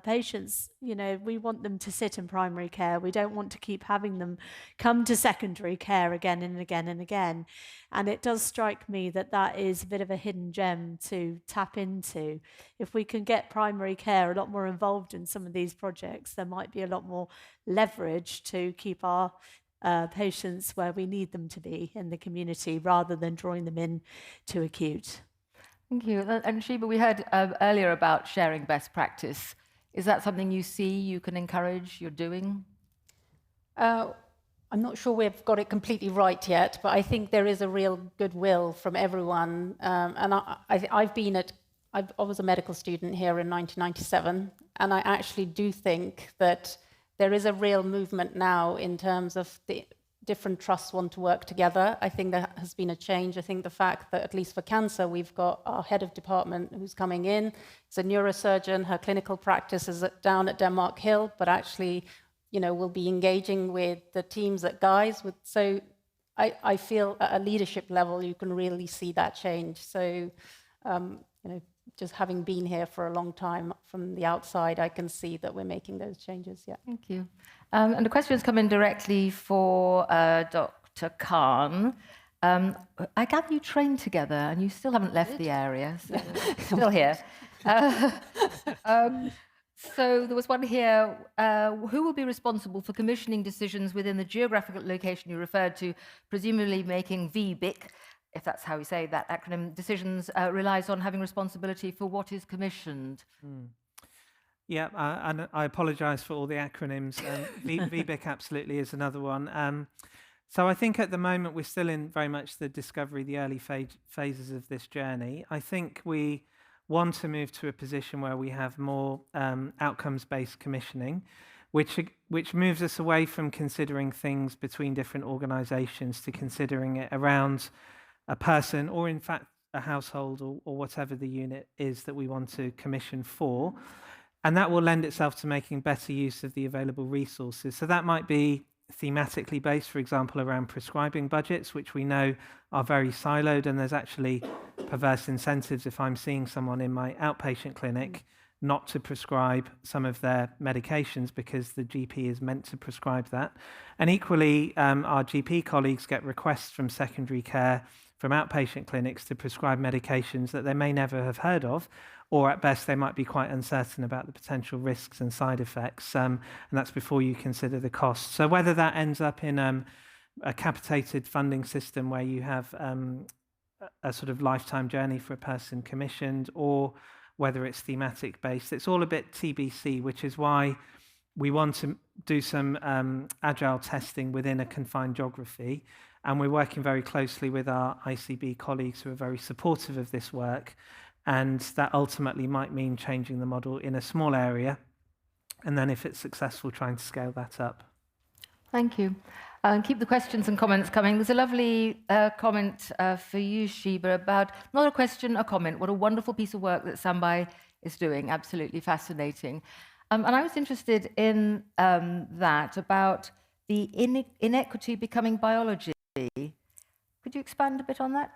[SPEAKER 4] patients, you know, we want them to sit in primary care. We don't want to keep having them come to secondary care again and again and again. And it does strike me that that is a bit of a hidden gem to tap into. If we can get primary care a lot more involved in some of these projects, there might be a lot more leverage to keep our patients where we need them to be in the community rather than drawing them in to acute.
[SPEAKER 1] Thank you. And Sheeba, we heard earlier about sharing best practice. Is that something you see you can encourage, you're doing?
[SPEAKER 6] I'm not sure we've got it completely right yet, but I think there is a real goodwill from everyone. And I was a medical student here in 1997, and I actually do think that there is a real movement now in terms of the different trusts want to work together. I think there has been a change. I think the fact that, at least for cancer, we've got our head of department who's coming in. It's a neurosurgeon. Her clinical practice is down at Denmark Hill, but actually, you know, we'll be engaging with the teams at Guy's. So I feel at a leadership level, you can really see that change. So, you know, just having been here for a long time from the outside, I can see that we're making those changes, yeah.
[SPEAKER 1] Thank you. And the questions come in directly for Dr. Khan. I gather you trained together and you still haven't left the area, so still here. So there was one here. Who will be responsible for commissioning decisions within the geographical location you referred to, presumably making VBIC, if that's how you say that acronym, decisions relies on having responsibility for what is commissioned?
[SPEAKER 5] Yeah, and I apologise for all the acronyms. VBIC absolutely is another one. So I think at the moment we're still in very much the discovery, the early phases of this journey. I think we want to move to a position where we have more outcomes-based commissioning, which moves us away from considering things between different organisations to considering it around a person, or in fact a household or whatever the unit is that we want to commission for. And that will lend itself to making better use of the available resources. So that might be thematically based, for example, around prescribing budgets, which we know are very siloed, and there's actually perverse incentives if I'm seeing someone in my outpatient clinic not to prescribe some of their medications because the GP is meant to prescribe that. And equally, our GP colleagues get requests from secondary care, from outpatient clinics to prescribe medications that they may never have heard of, or at best they might be quite uncertain about the potential risks and side effects, and that's before you consider the cost. So whether that ends up in a capitated funding system where you have a sort of lifetime journey for a person commissioned, or whether it's thematic based, it's all a bit TBC, which is why we want to do some agile testing within a confined geography. And we're working very closely with our ICB colleagues who are very supportive of this work. And that ultimately might mean changing the model in a small area. And then if it's successful, trying to scale that up.
[SPEAKER 1] Thank you. Keep the questions and comments coming. There's a lovely comment for you, Sheeba, about, not a question, a comment. What a wonderful piece of work that Sambai is doing. Absolutely fascinating. And I was interested in that, about the inequity becoming biology. Could you expand a bit on that?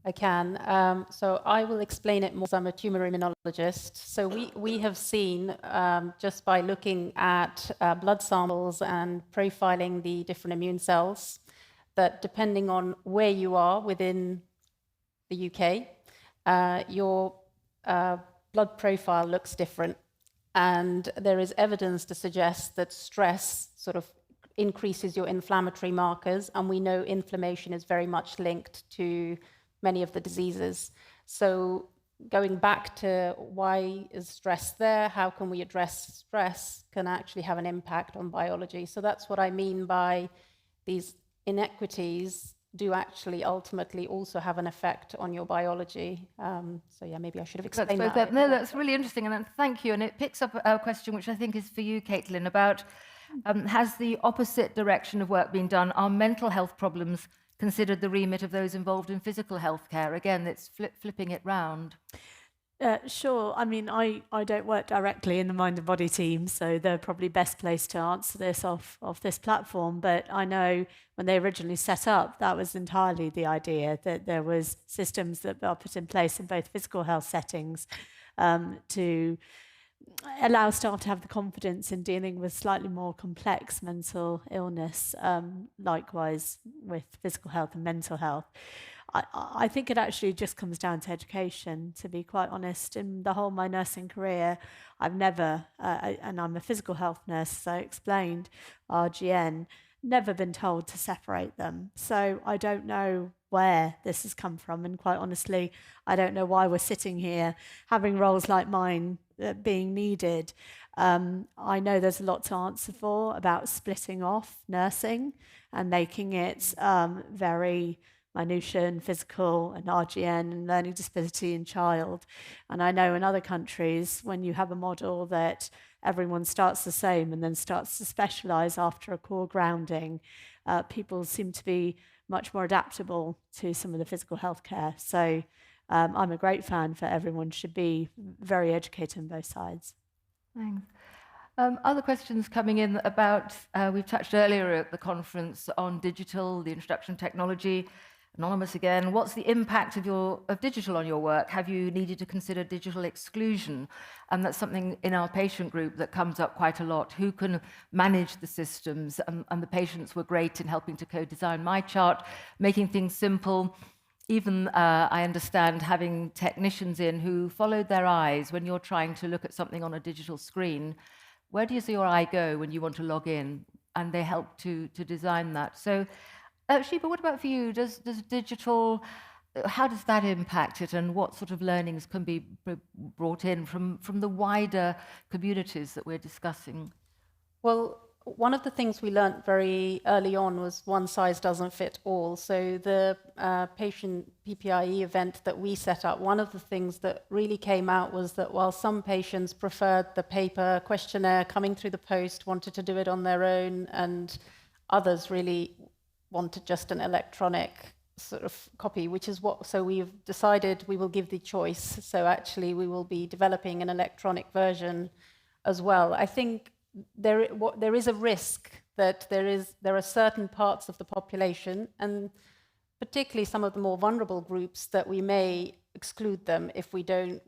[SPEAKER 6] I can. So I will explain it more, as I'm a tumor immunologist. So we have seen, just by looking at blood samples and profiling the different immune cells, that depending on where you are within the UK, your blood profile looks different. And there is evidence to suggest that stress sort of increases your inflammatory markers, and we know inflammation is very much linked to many of the diseases. So going back to why is stress there, how can we address stress, can actually have an impact on biology. So that's what I mean by these inequities do actually ultimately also have an effect on your biology. So yeah, maybe I should have explained that.
[SPEAKER 1] No, that's really interesting, and thank you. And it picks up a question which I think is for you, Caitlin, about has the opposite direction of work been done? Are mental health problems considered the remit of those involved in physical health care? Again, it's flipping it round.
[SPEAKER 4] Sure. I mean, I don't work directly in the mind and body team, so they're probably best placed to answer this off this platform. But I know when they originally set up, that was entirely the idea, that there was systems that are put in place in both physical health settings to allow staff to have the confidence in dealing with slightly more complex mental illness, likewise with physical health and mental health. I think it actually just comes down to education, to be quite honest. In the whole of my nursing career, I've never, and I'm a physical health nurse, so I explained RGN, never been told to separate them. So I don't know where this has come from, and quite honestly, I don't know why we're sitting here having roles like mine being needed. I know there's a lot to answer for about splitting off nursing and making it very minutiae and physical and RGN and learning disability in child. And I know in other countries, when you have a model that everyone starts the same and then starts to specialise after a core grounding, people seem to be much more adaptable to some of the physical health care. So I'm a great fan for everyone should be very educated on both sides.
[SPEAKER 1] Thanks. Other questions coming in about, we've touched earlier at the conference on digital, the introduction of technology. Anonymous again, what's the impact of digital on your work? Have you needed to consider digital exclusion? And that's something in our patient group that comes up quite a lot. Who can manage the systems? And the patients were great in helping to co-design my chart, making things simple. Even, I understand, having technicians in who followed their eyes when you're trying to look at something on a digital screen. Where does your eye go when you want to log in? And they help to design that. So, Sheeba, what about for you? Does digital, how does that impact it, and what sort of learnings can be brought in from the wider communities that we're discussing?
[SPEAKER 6] Well, one of the things we learned very early on was one size doesn't fit all. So the patient PPIE event that we set up, one of the things that really came out was that while some patients preferred the paper questionnaire coming through the post, wanted to do it on their own, and others really wanted just an electronic sort of copy, which is what, so we've decided we will give the choice. So actually we will be developing an electronic version as well. I think there is a risk that there are certain parts of the population, and particularly some of the more vulnerable groups, that we may exclude them if we don't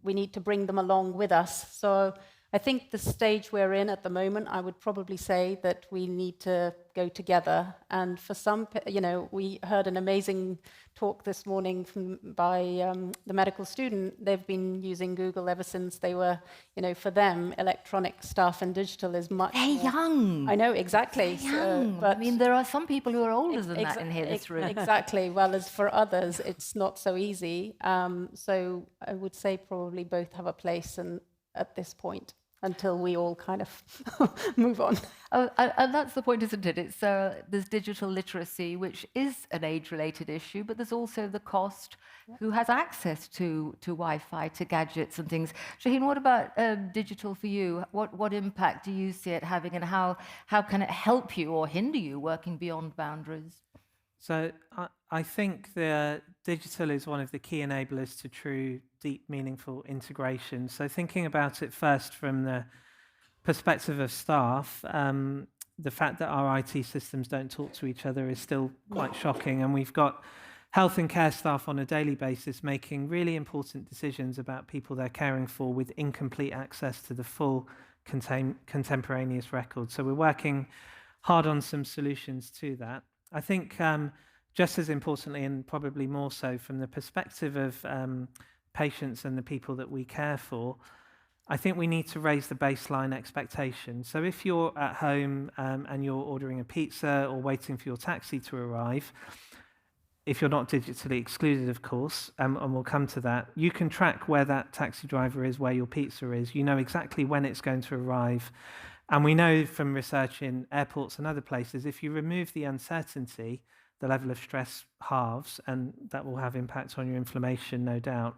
[SPEAKER 6] we need to bring them along with us. So I think the stage we're in at the moment, I would probably say that we need to go together. And for some, we heard an amazing talk this morning by the medical student. They've been using Google ever since they were, for them, electronic stuff and digital is much
[SPEAKER 1] They're
[SPEAKER 6] more.
[SPEAKER 1] young.
[SPEAKER 6] I know, exactly.
[SPEAKER 1] Young. But I mean, there are some people who are older than that in here, this room.
[SPEAKER 6] Exactly. Well, as for others, it's not so easy. So I would say probably both have a place at this point, until we all kind of move on.
[SPEAKER 1] And that's the point, isn't it? It's there's digital literacy, which is an age-related issue, but there's also the cost. Who has access to Wi-Fi, to gadgets and things? Shaheen, what about digital for you? What impact do you see it having, and how can it help you or hinder you working beyond boundaries?
[SPEAKER 5] So I think the digital is one of the key enablers to true, deep, meaningful integration. So thinking about it first from the perspective of staff, the fact that our IT systems don't talk to each other is still quite shocking. And we've got health and care staff on a daily basis making really important decisions about people they're caring for with incomplete access to the full contemporaneous record. So we're working hard on some solutions to that. I think just as importantly, and probably more so from the perspective of patients and the people that we care for, I think we need to raise the baseline expectation. So if you're at home and you're ordering a pizza or waiting for your taxi to arrive, if you're not digitally excluded, of course, and we'll come to that, you can track where that taxi driver is, where your pizza is. You know exactly when it's going to arrive. And we know from research in airports and other places, if you remove the uncertainty, the level of stress halves, and that will have impact on your inflammation, no doubt.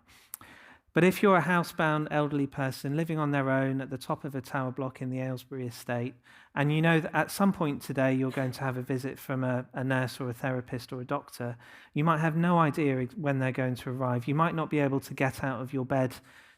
[SPEAKER 5] But if you're a housebound elderly person living on their own at the top of a tower block in the Aylesbury estate, and you know that at some point today you're going to have a visit from a nurse or a therapist or a doctor, you might have no idea when they're going to arrive. You might not be able to get out of your bed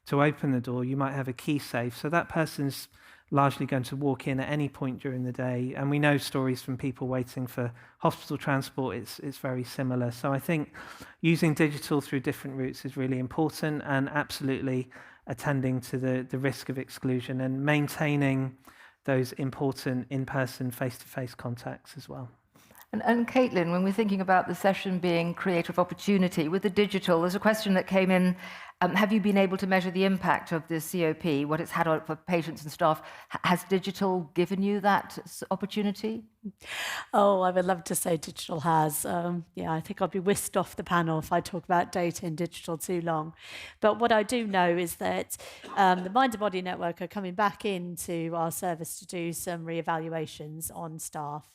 [SPEAKER 5] to open the door. You might have a key safe. So that person's largely going to walk in at any point during the day. And we know stories from people waiting for hospital transport, it's very similar. So I think using digital through different routes is really important, and absolutely attending to the risk of exclusion and maintaining those important in-person, face-to-face contacts as well.
[SPEAKER 1] And Caitlin, when we're thinking about the session being creative opportunity, with the digital, there's a question that came in. Have you been able to measure the impact of the COP, what it's had on for patients and staff? Has digital given you that opportunity?
[SPEAKER 4] Oh, I would love to say digital has. I think I'll be whisked off the panel if I talk about data and digital too long. But what I do know is that the Mind and Body Network are coming back into our service to do some re-evaluations on staff.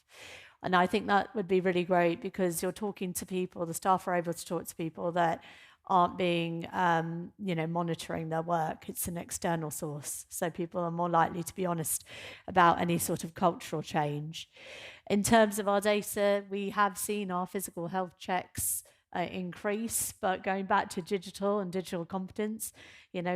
[SPEAKER 4] And I think that would be really great, because you're talking to people, the staff are able to talk to people that aren't being, monitoring their work. It's an external source. So people are more likely to be honest about any sort of cultural change. In terms of our data, we have seen our physical health checks increase, but going back to digital and digital competence,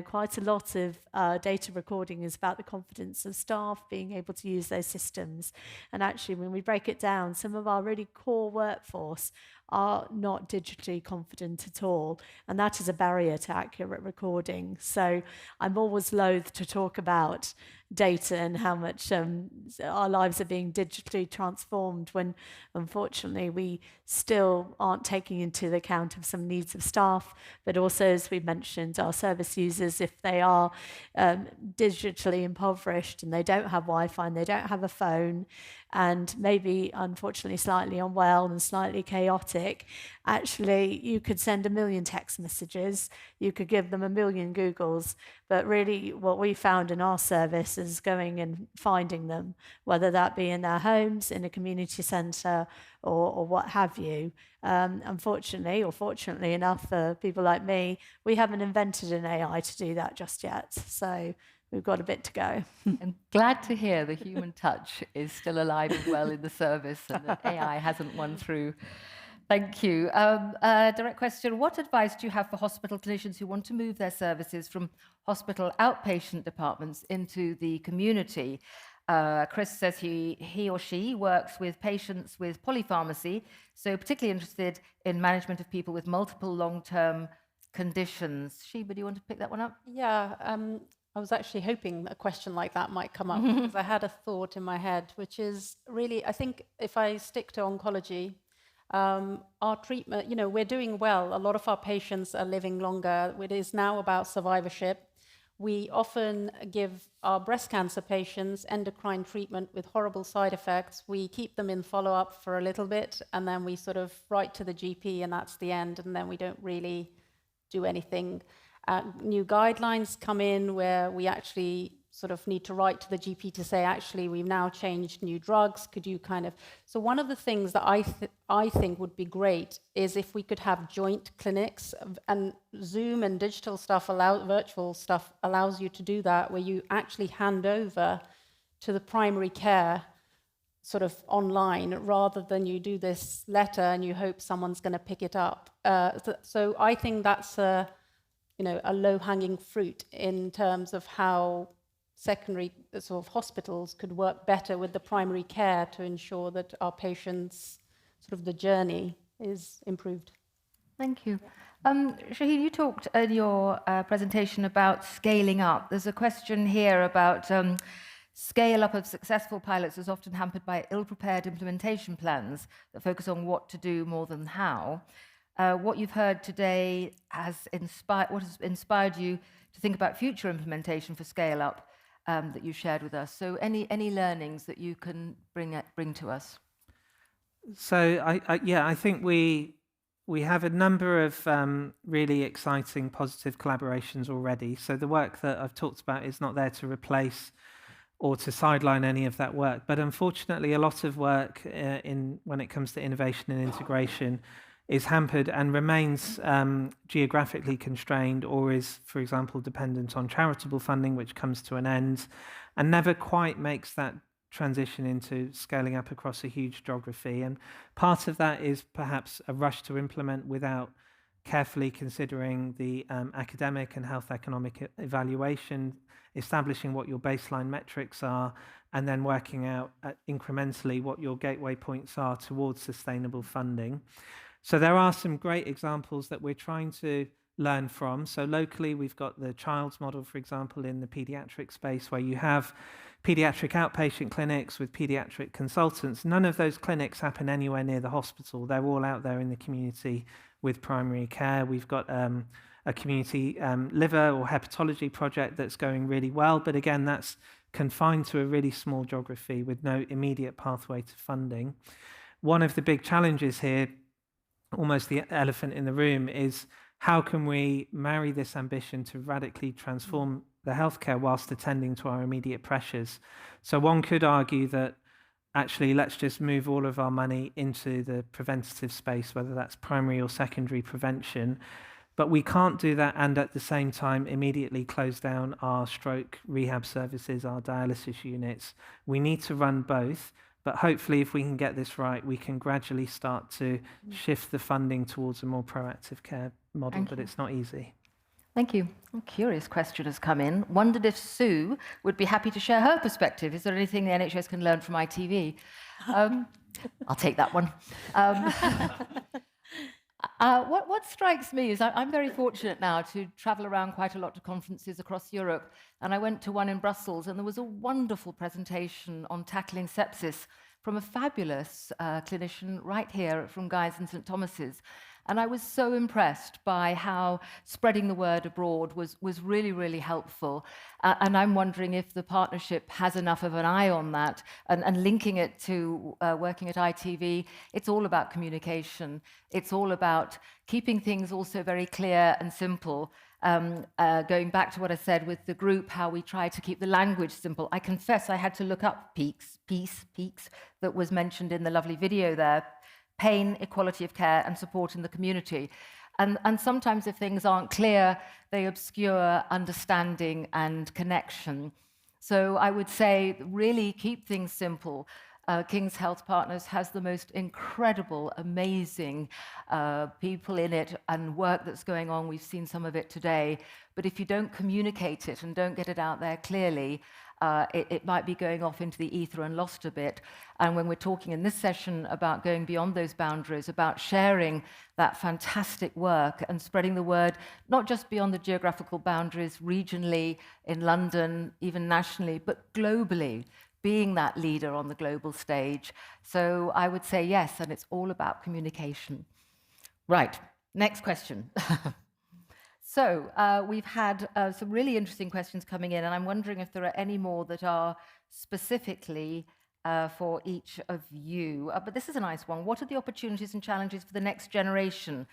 [SPEAKER 4] quite a lot of data recording is about the confidence of staff being able to use those systems. And actually, when we break it down, some of our really core workforce are not digitally confident at all, and that is a barrier to accurate recording. So I'm always loath to talk about data and how much our lives are being digitally transformed, when unfortunately we still aren't taking into account of some needs of staff, but also, as we mentioned, our service users, if they are digitally impoverished and they don't have Wi-Fi and they don't have a phone, and maybe unfortunately slightly unwell and slightly chaotic, actually you could send 1 million text messages, you could give them 1 million Googles, but really what we found in our service is going and finding them, whether that be in their homes, in a community centre, or what have you. Unfortunately, or fortunately enough for people like me, we haven't invented an AI to do that just yet. So we've got a bit to go.
[SPEAKER 1] I'm glad to hear the human touch is still alive and well in the service, and that AI hasn't won through. Thank you. Direct question. What advice do you have for hospital clinicians who want to move their services from hospital outpatient departments into the community? Chris says he or she works with patients with polypharmacy, so particularly interested in management of people with multiple long-term conditions. Sheeba, do you want to pick that one up?
[SPEAKER 6] Yeah, I was actually hoping a question like that might come up because I had a thought in my head, which is really, I think if I stick to oncology, our treatment, you know, we're doing well. A lot of our patients are living longer. It is now about survivorship. We often give our breast cancer patients endocrine treatment with horrible side effects. We keep them in follow-up for a little bit, and then we sort of write to the GP, and that's the end, and then we don't really do anything. New guidelines come in where we actually sort of need to write to the GP to say, actually, we've now changed new drugs. Could you kind of... So one of the things that I think would be great is if we could have joint clinics, and Zoom and digital stuff, virtual stuff allows you to do that, where you actually hand over to the primary care sort of online, rather than you do this letter and you hope someone's going to pick it up. So I think that's a low-hanging fruit in terms of how secondary sort of hospitals could work better with the primary care to ensure that our patients' sort of the journey is improved.
[SPEAKER 1] Thank you. Shaheen, you talked in your presentation about scaling up. There's a question here about scale up of successful pilots is often hampered by ill-prepared implementation plans that focus on what to do more than how. What you've heard today has inspired you to think about future implementation for scale up that you shared with us. So any learnings that you can bring to us?
[SPEAKER 5] So I think we have a number of really exciting positive collaborations already. So the work that I've talked about is not there to replace or to sideline any of that work. But unfortunately, a lot of work when it comes to innovation and integration is hampered and remains geographically constrained, or is, for example, dependent on charitable funding, which comes to an end and never quite makes that transition into scaling up across a huge geography. And part of that is perhaps a rush to implement without carefully considering the academic and health economic evaluation, establishing what your baseline metrics are, and then working out incrementally what your gateway points are towards sustainable funding. So there are some great examples that we're trying to learn from. So locally, we've got the Child's model, for example, in the pediatric space, where you have pediatric outpatient clinics with pediatric consultants. None of those clinics happen anywhere near the hospital. They're all out there in the community with primary care. We've got a community liver or hepatology project that's going really well. But again, that's confined to a really small geography with no immediate pathway to funding. One of the big challenges here, almost the elephant in the room, is how can we marry this ambition to radically transform the healthcare whilst attending to our immediate pressures? So one could argue that actually let's just move all of our money into the preventative space, whether that's primary or secondary prevention. But we can't do that and at the same time immediately close down our stroke rehab services, our dialysis units. We need to run both. But hopefully, if we can get this right, we can gradually start to shift the funding towards a more proactive care model, but it's not easy.
[SPEAKER 1] Thank you. A curious question has come in. Wondered if Sue would be happy to share her perspective. Is there anything the NHS can learn from ITV? I'll take that one. What strikes me is I'm very fortunate now to travel around quite a lot to conferences across Europe, and I went to one in Brussels, and there was a wonderful presentation on tackling sepsis from a fabulous clinician right here from Guy's and St Thomas's. And I was so impressed by how spreading the word abroad was really, really helpful. And I'm wondering if the partnership has enough of an eye on that and linking it to working at ITV. It's all about communication. It's all about keeping things also very clear and simple. Going back to what I said with the group, how we try to keep the language simple. I confess I had to look up peaks, that was mentioned in the lovely video there. Pain, equality of care, and support in the community. And sometimes if things aren't clear, they obscure understanding and connection. So I would say really keep things simple. King's Health Partners has the most incredible, amazing people in it and work that's going on. We've seen some of it today. But if you don't communicate it and don't get it out there clearly, it might be going off into the ether and lost a bit. And when we're talking in this session about going beyond those boundaries, about sharing that fantastic work and spreading the word, not just beyond the geographical boundaries, regionally, in London, even nationally, but globally, being that leader on the global stage. So I would say yes, and it's all about communication. Right, next question. So we've had some really interesting questions coming in, and I'm wondering if there are any more that are specifically for each of you. But this is a nice one. What are the opportunities and challenges for the next generation?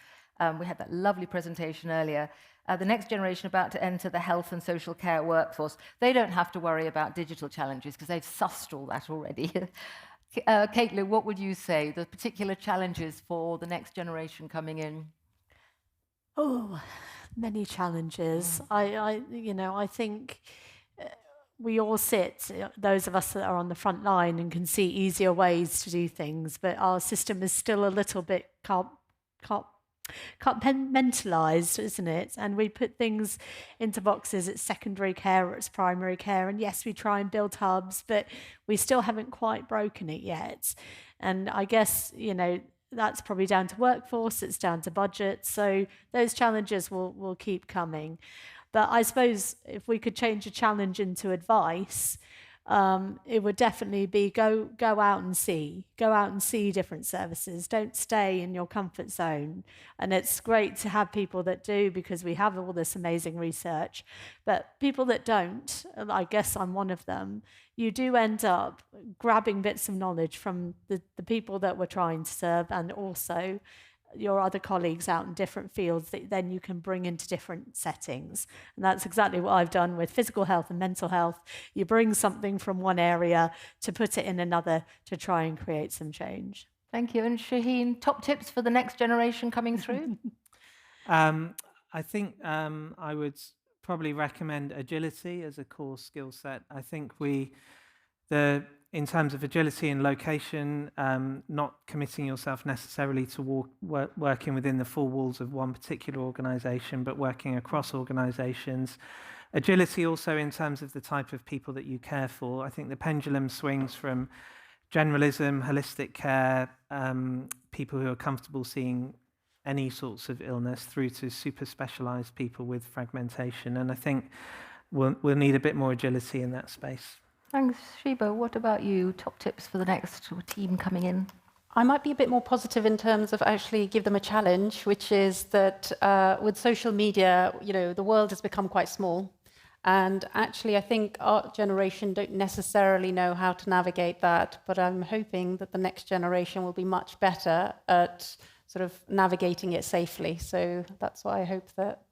[SPEAKER 1] We had that lovely presentation earlier. The next generation about to enter the health and social care workforce. They don't have to worry about digital challenges because they've sussed all that already. Caitlin, what would you say, the particular challenges for the next generation coming in?
[SPEAKER 4] Oh, many challenges. I think we all sit, those of us that are on the front line, and can see easier ways to do things, but our system is still a little bit compartmentalized, isn't it? And we put things into boxes. It's secondary care or it's primary care. And yes, we try and build hubs, but we still haven't quite broken it yet. And I guess, that's probably down to workforce, it's down to budget. So those challenges will keep coming. But I suppose if we could change a challenge into advice, it would definitely be go out and see different services. Don't stay in your comfort zone. And it's great to have people that do, because we have all this amazing research. But people that don't, I guess I'm one of them, you do end up grabbing bits of knowledge from the people that we're trying to serve, and also your other colleagues out in different fields that then you can bring into different settings. And that's exactly what I've done with physical health and mental health. You bring something from one area to put it in another to try and create some change.
[SPEAKER 1] Thank you. And Shaheen, top tips for the next generation coming through?
[SPEAKER 5] I think I would probably recommend agility as a core skill set. I think in terms of agility and location, not committing yourself necessarily to working within the four walls of one particular organisation, but working across organisations. Agility also in terms of the type of people that you care for. I think the pendulum swings from generalism, holistic care, people who are comfortable seeing any sorts of illness, through to super specialised people with fragmentation. And I think we'll need a bit more agility in that space.
[SPEAKER 1] Thanks, Sheeba. What about you? Top tips for the next team coming in?
[SPEAKER 6] I might be a bit more positive in terms of actually give them a challenge, which is that with social media, the world has become quite small. And actually, I think our generation don't necessarily know how to navigate that, but I'm hoping that the next generation will be much better at sort of navigating it safely. So that's what I hope that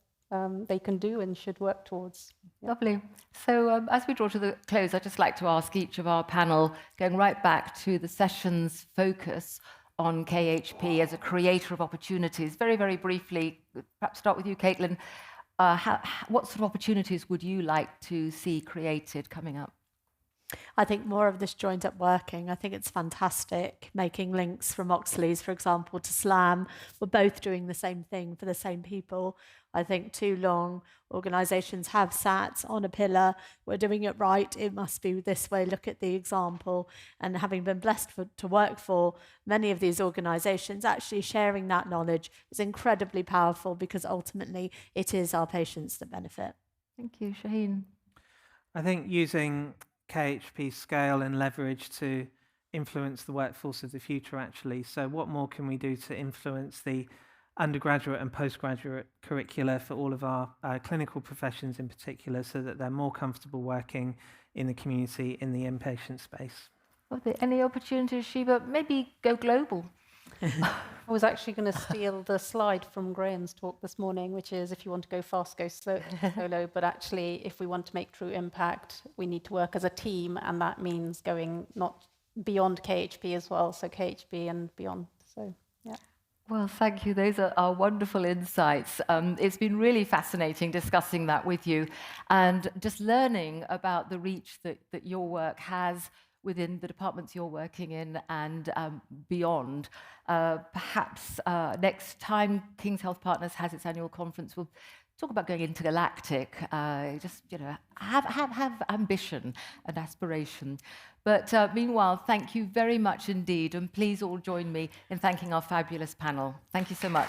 [SPEAKER 6] they can do and should work towards. Yeah.
[SPEAKER 1] Lovely. So as we draw to the close, I'd just like to ask each of our panel, going right back to the session's focus on KHP as a creator of opportunities, very, very briefly, perhaps start with you, Caitlin. What sort of opportunities would you like to see created coming up?
[SPEAKER 4] I think more of this joined up working. I think it's fantastic, making links from Oxley's, for example, to SLAM. We're both doing the same thing for the same people. I think too long organisations have sat on a pillar. We're doing it right. It must be this way. Look at the example. And having been blessed to work for many of these organisations, actually sharing that knowledge is incredibly powerful, because ultimately it is our patients that benefit.
[SPEAKER 1] Thank you. Shaheen?
[SPEAKER 5] I think using KHP scale and leverage to influence the workforce of the future, actually. So what more can we do to influence the undergraduate and postgraduate curricula for all of our clinical professions in particular, so that they're more comfortable working in the community, in the inpatient space?
[SPEAKER 1] Are there any opportunities, Sheeba? Maybe go global.
[SPEAKER 6] I was actually going to steal the slide from Graham's talk this morning, which is if you want to go fast, go solo. But actually, if we want to make true impact, we need to work as a team, and that means going not beyond KHP as well, so KHP and beyond. So, yeah.
[SPEAKER 1] Well, thank you. Those are wonderful insights. It's been really fascinating discussing that with you, and just learning about the reach that your work has within the departments you're working in and beyond. Perhaps next time King's Health Partners has its annual conference, we'll talk about going intergalactic. Just, you know, have ambition and aspiration. But meanwhile, thank you very much indeed, and please all join me in thanking our fabulous panel. Thank you so much.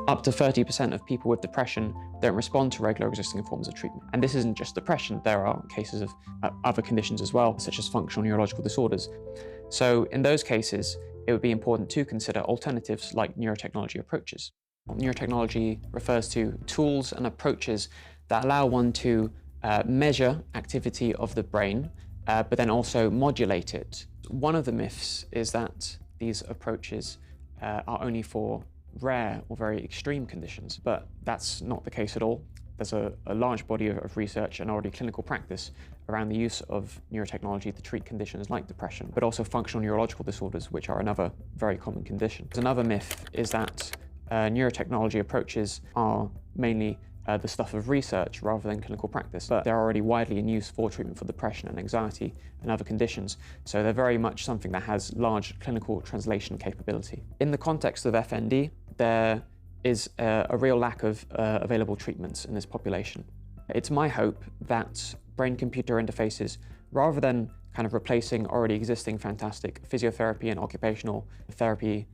[SPEAKER 18] Up to 30% of people with depression don't respond to regular existing forms of treatment. And this isn't just depression, there are cases of other conditions as well, such as functional neurological disorders. So in those cases, it would be important to consider alternatives like neurotechnology approaches. Neurotechnology refers to tools and approaches that allow one to measure activity of the brain, but then also modulate it. One of the myths is that these approaches are only for rare or very extreme conditions, but that's not the case at all. There's a large body of research and already clinical practice around the use of neurotechnology to treat conditions like depression, but also functional neurological disorders, which are another very common condition. Another myth is that neurotechnology approaches are mainly the stuff of research rather than clinical practice, but they're already widely in use for treatment for depression and anxiety and other conditions, so they're very much something that has large clinical translation capability. In the context of FND, there is a real lack of available treatments in this population. It's my hope that brain-computer interfaces, rather than kind of replacing already existing fantastic physiotherapy and occupational therapy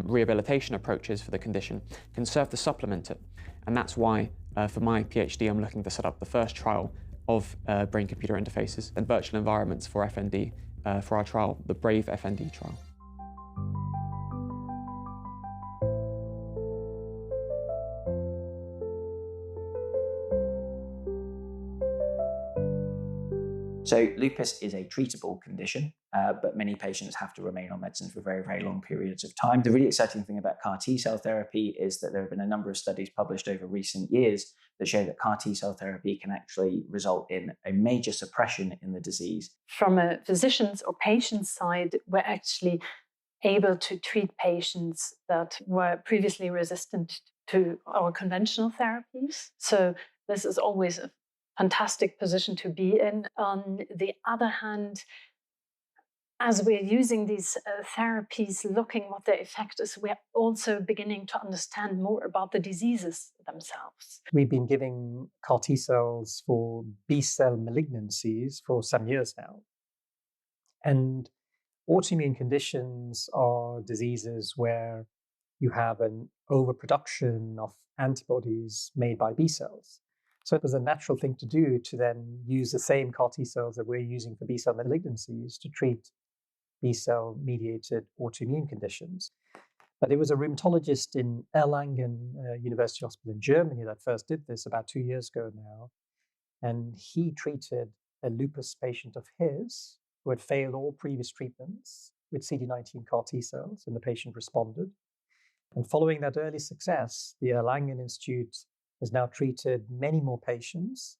[SPEAKER 18] rehabilitation approaches for the condition, can serve to supplement it. And that's why, for my PhD, I'm looking to set up the first trial of brain-computer interfaces and virtual environments for FND for our trial, the BRAVE FND trial.
[SPEAKER 19] So lupus is a treatable condition, but many patients have to remain on medicine for very, very long periods of time. The really exciting thing about CAR T-cell therapy is that there have been a number of studies published over recent years that show that CAR T-cell therapy can actually result in a major suppression in the disease.
[SPEAKER 3] From a physician's or patient's side, we're actually able to treat patients that were previously resistant to our conventional therapies. So this is always a fantastic position to be in. On the other hand, as we're using these therapies, looking what their effect is, we're also beginning to understand more about the diseases themselves.
[SPEAKER 20] We've been giving CAR T cells for B-cell malignancies for some years now. And autoimmune conditions are diseases where you have an overproduction of antibodies made by B cells. So it was a natural thing to do to then use the same CAR T cells that we're using for B-cell malignancies to treat B-cell mediated autoimmune conditions. But it was a rheumatologist in Erlangen University Hospital in Germany that first did this about 2 years ago now. And he treated a lupus patient of his who had failed all previous treatments with CD19 CAR T cells, and the patient responded. And following that early success, the Erlangen Institute has now treated many more patients,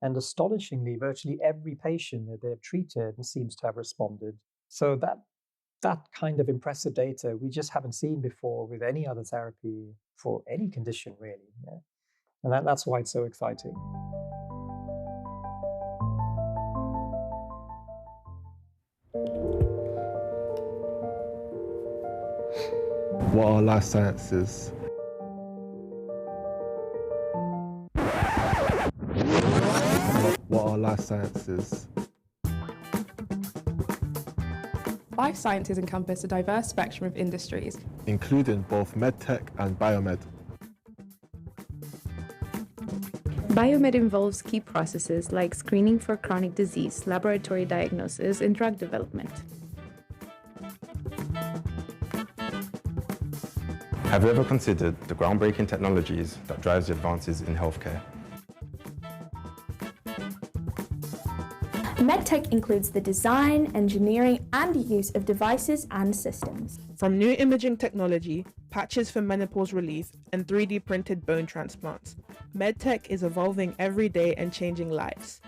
[SPEAKER 20] and astonishingly, virtually every patient that they've treated seems to have responded. So that kind of impressive data we just haven't seen before with any other therapy for any condition, really. Yeah? And that's why it's so exciting.
[SPEAKER 21] What are life sciences? What are life sciences?
[SPEAKER 2] Life sciences encompass a diverse spectrum of industries,
[SPEAKER 21] Including both medtech and biomed.
[SPEAKER 22] Biomed involves key processes like screening for chronic disease, laboratory diagnosis, and drug development.
[SPEAKER 21] Have you ever considered the groundbreaking technologies that drives the advances in healthcare?
[SPEAKER 23] MedTech includes the design, engineering, and use of devices and systems.
[SPEAKER 2] From new imaging technology, patches for menopause relief, and 3D printed bone transplants, MedTech is evolving every day and changing lives.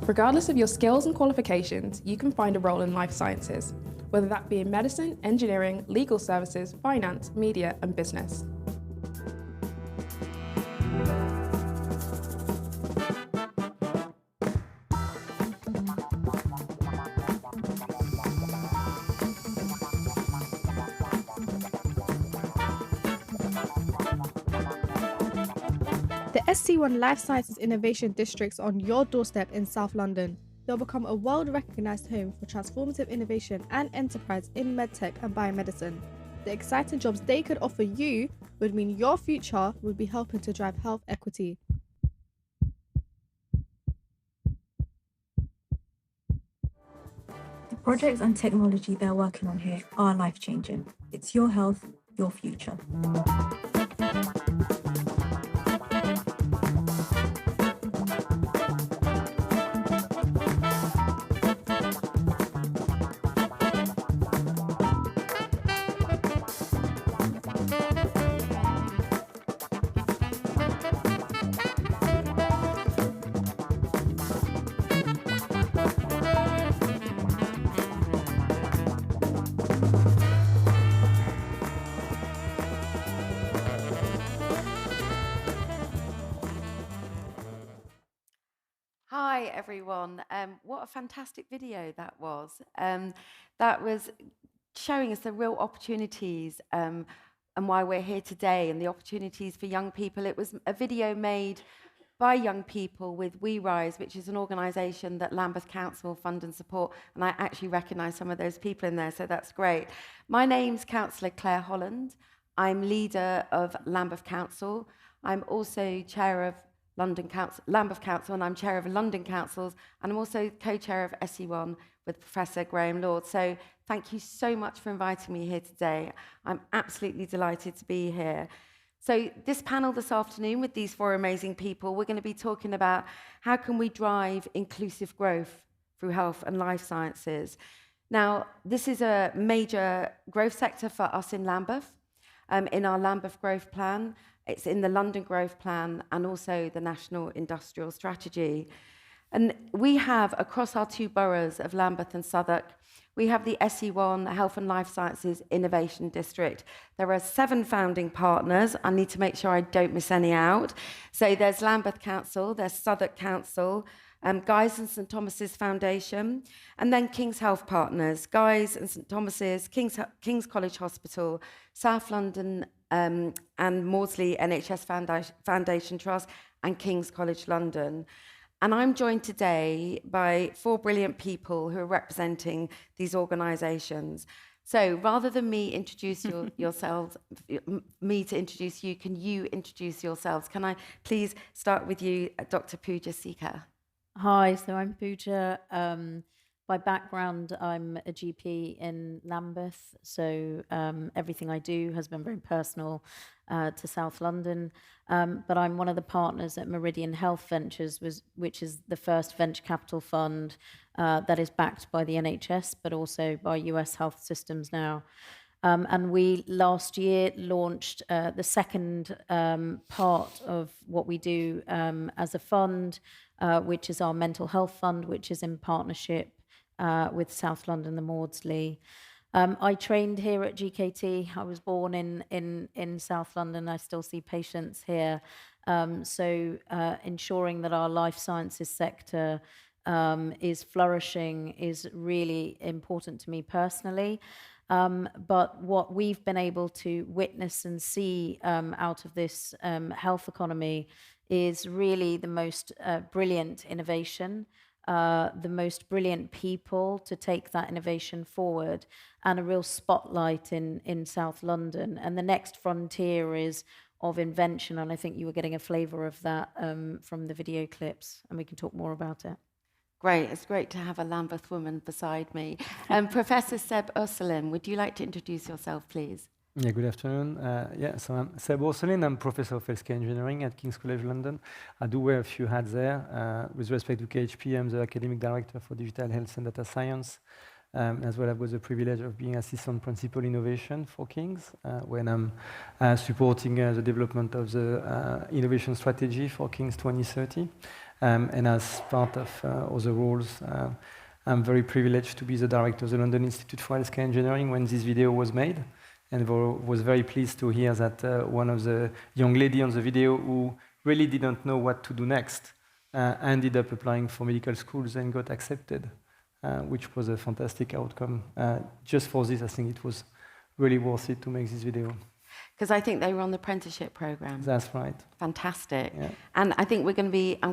[SPEAKER 7] Regardless of your skills and qualifications, you can find a role in life sciences, whether that be in medicine, engineering, legal services, finance, media, and business.
[SPEAKER 8] The SC1 Life Sciences Innovation Districts on your doorstep in South London. They'll become a world-recognised home for transformative innovation and enterprise in medtech and biomedicine. The exciting jobs they could offer you would mean your future would be helping to drive health equity.
[SPEAKER 10] The projects and technology they're working on here are life-changing. It's your health, your future.
[SPEAKER 24] Hi everyone, what a fantastic video that was. That was showing us the real opportunities and why we're here today and the opportunities for young people. It was a video made by young people with We Rise, which is an organisation that Lambeth Council fund and support, and I actually recognise some of those people in there, so that's great. My name's Cllr Claire Holland. I'm leader of Lambeth Council. I'm also chair of Lambeth Council, and I'm chair of London Councils, and I'm also co-chair of SE1 with Professor Graham Lord. So thank you so much for inviting me here today. I'm absolutely delighted to be here. So this panel this afternoon with these four amazing people, we're going to be talking about how can we drive inclusive growth through health and life sciences. Now, this is a major growth sector for us in Lambeth, in our Lambeth Growth Plan. It's in the London Growth Plan and also the National Industrial Strategy. And we have, across our two boroughs of Lambeth and Southwark, we have the SE1 Health and Life Sciences Innovation District. There are 7 founding partners. I need to make sure I don't miss any out. So there's Lambeth Council, there's Southwark Council, Guy's and St Thomas's Foundation, and then King's Health Partners, Guy's and St Thomas's, King's College Hospital, South London and Maudsley NHS Foundation Trust, and King's College London. And I'm joined today by 4 brilliant people who are representing these organisations. So rather than me introduce yourselves, me to introduce you, can you introduce yourselves? Can I please start with you, Dr. Pooja Sikka?
[SPEAKER 6] Hi, so I'm Pooja. By background, I'm a GP in Lambeth, so everything I do has been very personal to South London. But I'm one of the partners at Meridian Health Ventures, which is the first venture capital fund that is backed by the NHS, but also by US health systems now. And we last year launched the second part of what we do as a fund, which is our mental health fund, which is in partnership with South London, the Maudsley. I trained here at GKT. I was born in South London. I still see patients here. So ensuring that our life sciences sector is flourishing is really important to me personally. But what we've been able to witness and see out of this health economy is really the most brilliant innovation, the most brilliant people to take that innovation forward, and a real spotlight in South London. And the next frontier is of invention, and I think you were getting a flavour of that from the video clips, and we can talk more about it.
[SPEAKER 24] Great, it's great to have a Lambeth woman beside me. Professor Seb Ourselin, would you like to introduce yourself, please?
[SPEAKER 25] Yeah, good afternoon. So I'm Seb Ourselin. I'm Professor of Healthcare Engineering at King's College London. I do wear a few hats there. With respect to KHP, I'm the Academic Director for Digital Health and Data Science. As well, I've got the privilege of being Assistant Principal Innovation for King's, when I'm supporting the development of the innovation strategy for King's 2030. And as part of other roles, I'm very privileged to be the director of the London Institute for Healthcare Engineering when this video was made. And was very pleased to hear that one of the young lady on the video who really didn't know what to do next ended up applying for medical schools and got accepted, which was a fantastic outcome. Just for this, I think it was really worth it to make this video.
[SPEAKER 24] Because I think they were on the apprenticeship program.
[SPEAKER 25] That's right.
[SPEAKER 24] Fantastic.
[SPEAKER 25] Yeah.
[SPEAKER 24] And I think I'm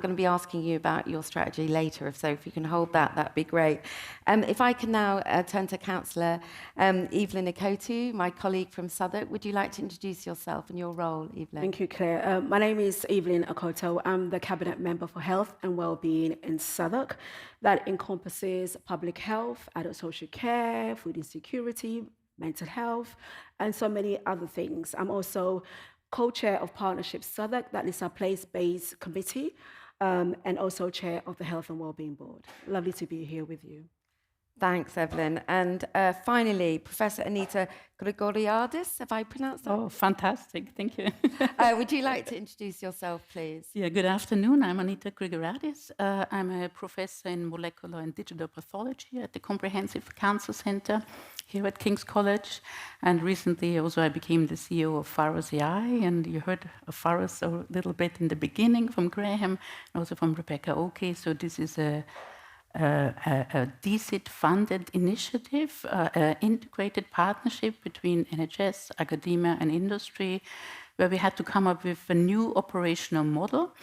[SPEAKER 24] going to be asking you about your strategy later. So if you can hold that, that'd be great. If I can now turn to Councillor Evelyn Akoto, my colleague from Southwark. Would you like to introduce yourself and your role, Evelyn?
[SPEAKER 11] Thank you, Claire. My name is Evelyn Akoto. I'm the Cabinet Member for Health and Wellbeing in Southwark. That encompasses public health, adult social care, food insecurity, mental health, and so many other things. I'm also co-chair of Partnership Southwark, that is a place-based committee, and also chair of the Health and Wellbeing Board. Lovely to be here with you.
[SPEAKER 24] Thanks, Evelyn. And finally, Professor Anita Grigoriadis, have I pronounced that?
[SPEAKER 12] Oh, fantastic. Thank you.
[SPEAKER 24] Would you like to introduce yourself, please?
[SPEAKER 12] Yeah, good afternoon. I'm Anita Grigoriadis. I'm a professor in molecular and digital pathology at the Comprehensive Cancer Center here at King's College. And recently also I became the CEO of Pharos AI, and you heard of Pharos a little bit in the beginning from Graham, and also from Rebecca Oakey. So this is a DCIT-funded initiative, integrated partnership between NHS, academia, and industry, where we had to come up with a new operational model.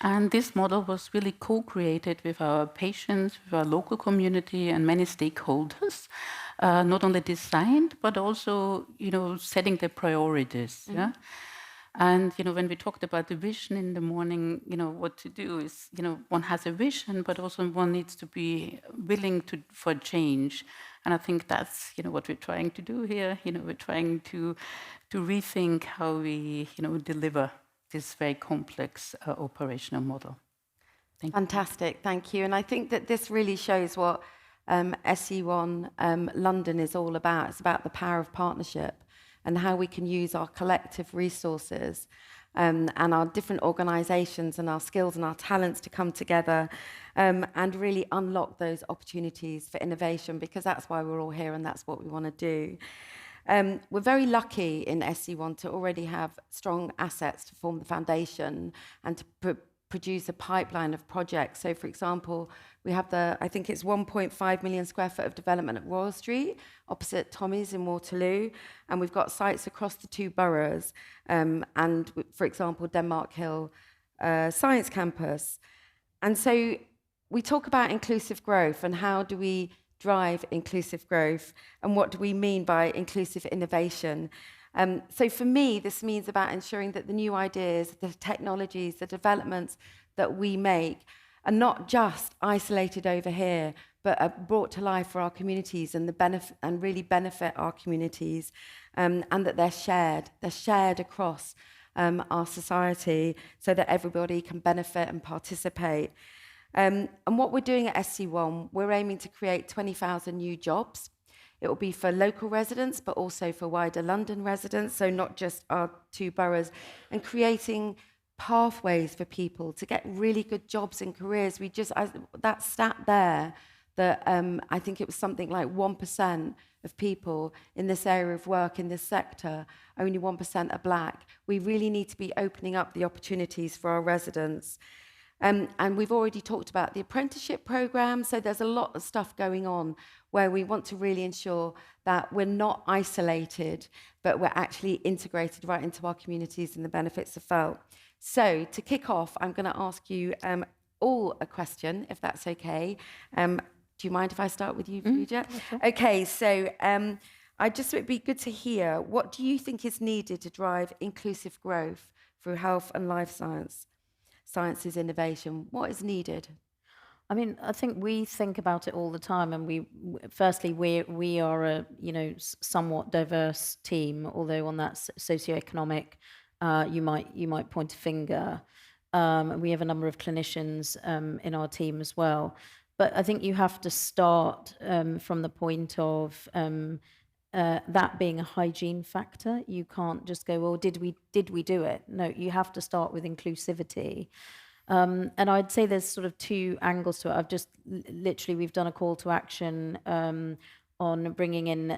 [SPEAKER 12] And this model was really co-created with our patients, with our local community, and many stakeholders. Not only designed, but also, setting the priorities. Mm-hmm. Yeah. And, when we talked about the vision in the morning, what to do is, one has a vision, but also one needs to be willing for change. And I think that's, what we're trying to do here. We're trying to rethink how we, deliver this very complex operational model.
[SPEAKER 24] Fantastic, thank you. And I think that this really shows what SE1 London is all about. It's about the power of partnership and how we can use our collective resources and our different organisations and our skills and our talents to come together and really unlock those opportunities for innovation, because that's why we're all here and that's what we want to do. We're very lucky in SE1 to already have strong assets to form the foundation and to produce a pipeline of projects. So, for example, we have I think it's 1.5 million square foot of development at Royal Street, opposite Tommy's in Waterloo. And we've got sites across the 2 boroughs. And, for example, Denmark Hill Science Campus. And so we talk about inclusive growth and how do we drive inclusive growth and what do we mean by inclusive innovation. So for me, this means about ensuring that the new ideas, the technologies, the developments that we make are not just isolated over here, but are brought to life for our communities and really benefit our communities, and that they're shared. They're shared across our society so that everybody can benefit and participate. And what we're doing at SC1, we're aiming to create 20,000 new jobs. It will be for local residents, but also for wider London residents, so not just our 2 boroughs, and creating pathways for people to get really good jobs and careers. That stat there, that I think it was something like 1% of people in this area of work, in this sector, only 1% are black. We really need to be opening up the opportunities for our residents. And we've already talked about the apprenticeship programme, so there's a lot of stuff going on where we want to really ensure that we're not isolated, but we're actually integrated right into our communities and the benefits are felt. So to kick off, I'm going to ask you all a question, if that's okay. Do you mind if I start with you, Pooja? Okay, so it'd be good to hear, what do you think is needed to drive inclusive growth through health and life sciences innovation? What is needed?
[SPEAKER 13] I mean, I think we think about it all the time, and we are a somewhat diverse team. Although on that socioeconomic, you might point a finger. We have a number of clinicians in our team as well. But I think you have to start from the point of that being a hygiene factor. You can't just go, well, did we do it? No, you have to start with inclusivity. And I'd say there's sort of two angles to it. I've just literally, we've done a call to action on bringing in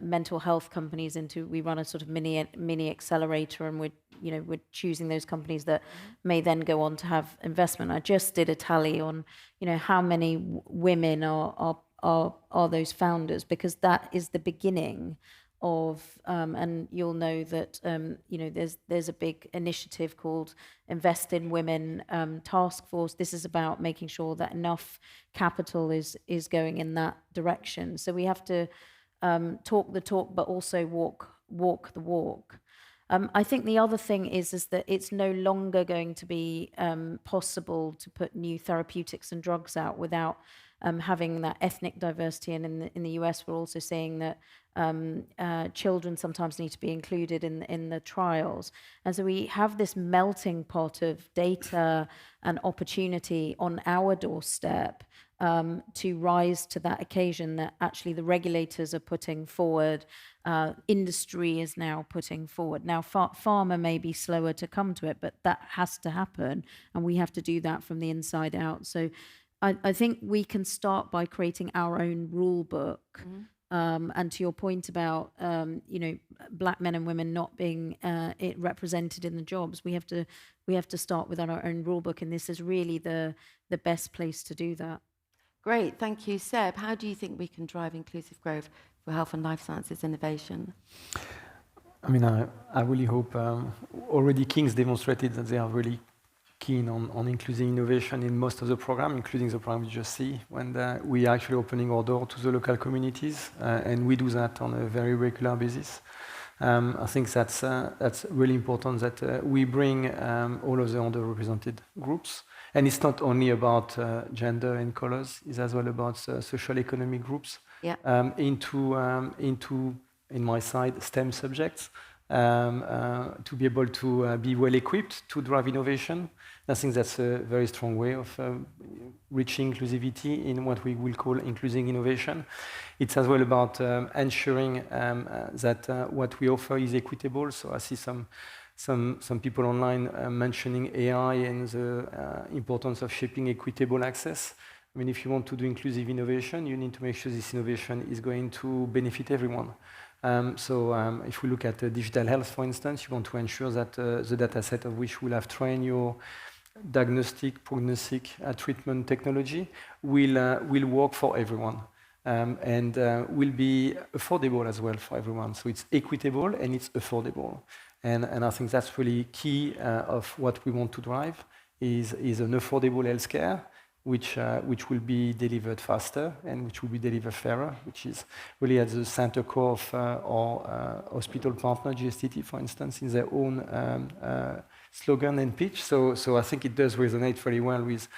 [SPEAKER 13] mental health companies into, we run a sort of mini accelerator, and we're choosing those companies that may then go on to have investment. I just did a tally on, how many women are those founders, because that is the beginning of, and you'll know that, there's a big initiative called Invest in Women Task Force. This is about making sure that enough capital is going in that direction. So we have to talk the talk, but also walk the walk. I think the other thing is that it's no longer going to be possible to put new therapeutics and drugs out without having that ethnic diversity. And in the US, we're also seeing that children sometimes need to be included in the trials. And so we have this melting pot of data and opportunity on our doorstep to rise to that occasion that actually the regulators are putting forward, industry is now putting forward. Now, pharma may be slower to come to it, but that has to happen, and we have to do that from the inside out. So I think we can start by creating our own rule book. And to your point about black men and women not being represented in the jobs, we have to start with our own rule book, and this is really the best place to do that.
[SPEAKER 24] Great, thank you. Seb, how do you think we can drive inclusive growth for health and life sciences innovation?
[SPEAKER 25] I mean, I really hope already King's demonstrated that they are really keen on including innovation in most of the program, including the program you just see, when we are actually opening our door to the local communities, and we do that on a very regular basis. I think that's really important that we bring all of the underrepresented groups. And it's not only about gender and colors, it's as well about social economic groups into, in my side, STEM subjects, to be able to be well equipped to drive innovation. I think that's a very strong way of reaching inclusivity in what we will call including innovation. It's as well about ensuring that what we offer is equitable. So I see some people online mentioning AI and the importance of shaping equitable access. I mean, if you want to do inclusive innovation, you need to make sure this innovation is going to benefit everyone. If we look at digital health, for instance, you want to ensure that the data set of which we'll have trained your diagnostic, prognostic, treatment technology will work for everyone. And will be affordable as well for everyone. So it's equitable and it's affordable. And I think that's really key of what we want to drive is an affordable healthcare, which will be delivered faster and which will be delivered fairer, which is really at the center core of our hospital partner, GSTT, for instance, in their own slogan and pitch. So I think it does resonate very well with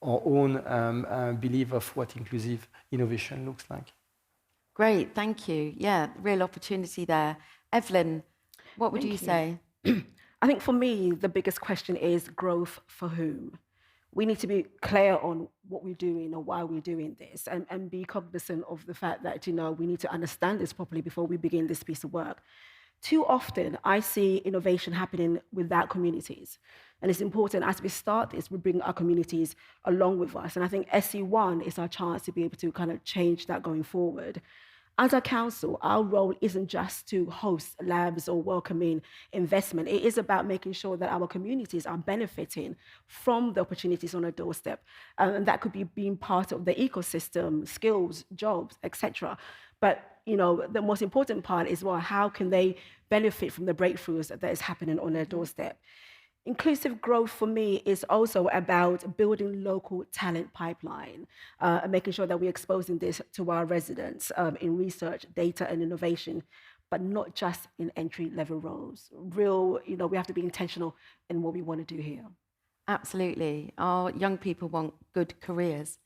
[SPEAKER 25] our own belief of what inclusive innovation looks like.
[SPEAKER 24] Great, thank you. Yeah, real opportunity there. Evelyn, what would you say?
[SPEAKER 11] I think for me, the biggest question is growth for whom? We need to be clear on what we're doing or why we're doing this, and be cognizant of the fact that, we need to understand this properly before we begin this piece of work. Too often, I see innovation happening without communities. And it's important as we start this, we bring our communities along with us. And I think SC1 is our chance to be able to kind of change that going forward. As a council, our role isn't just to host labs or welcoming investment. It is about making sure that our communities are benefiting from the opportunities on our doorstep. And that could be being part of the ecosystem, skills, jobs, etc. But the most important part is, well, how can they benefit from the breakthroughs that is happening on their doorstep? Inclusive growth for me is also about building local talent pipeline and making sure that we're exposing this to our residents in research, data, and innovation, but not just in entry-level roles. We have to be intentional in what we want to do here.
[SPEAKER 24] Absolutely. Our young people want good careers,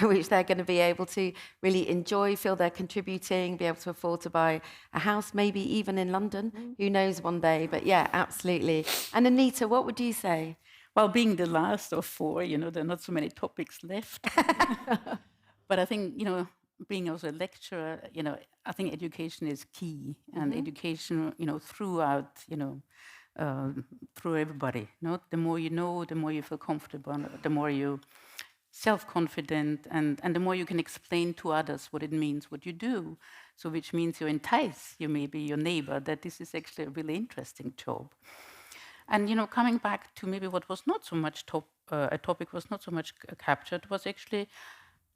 [SPEAKER 24] which they're going to be able to really enjoy, feel they're contributing, be able to afford to buy a house, maybe even in London. Who knows one day? But yeah, absolutely. And Anita, what would you say?
[SPEAKER 12] Well, being the last of four, there are not so many topics left. But I think, being also a lecturer, I think education is key. And education, throughout, through everybody. No? The more you know, the more you feel comfortable, the more you self-confident, and the more you can explain to others what it means, what you do. So which means you entice maybe your neighbor that this is actually a really interesting job. And coming back to maybe what was not so much a topic was not so much captured was actually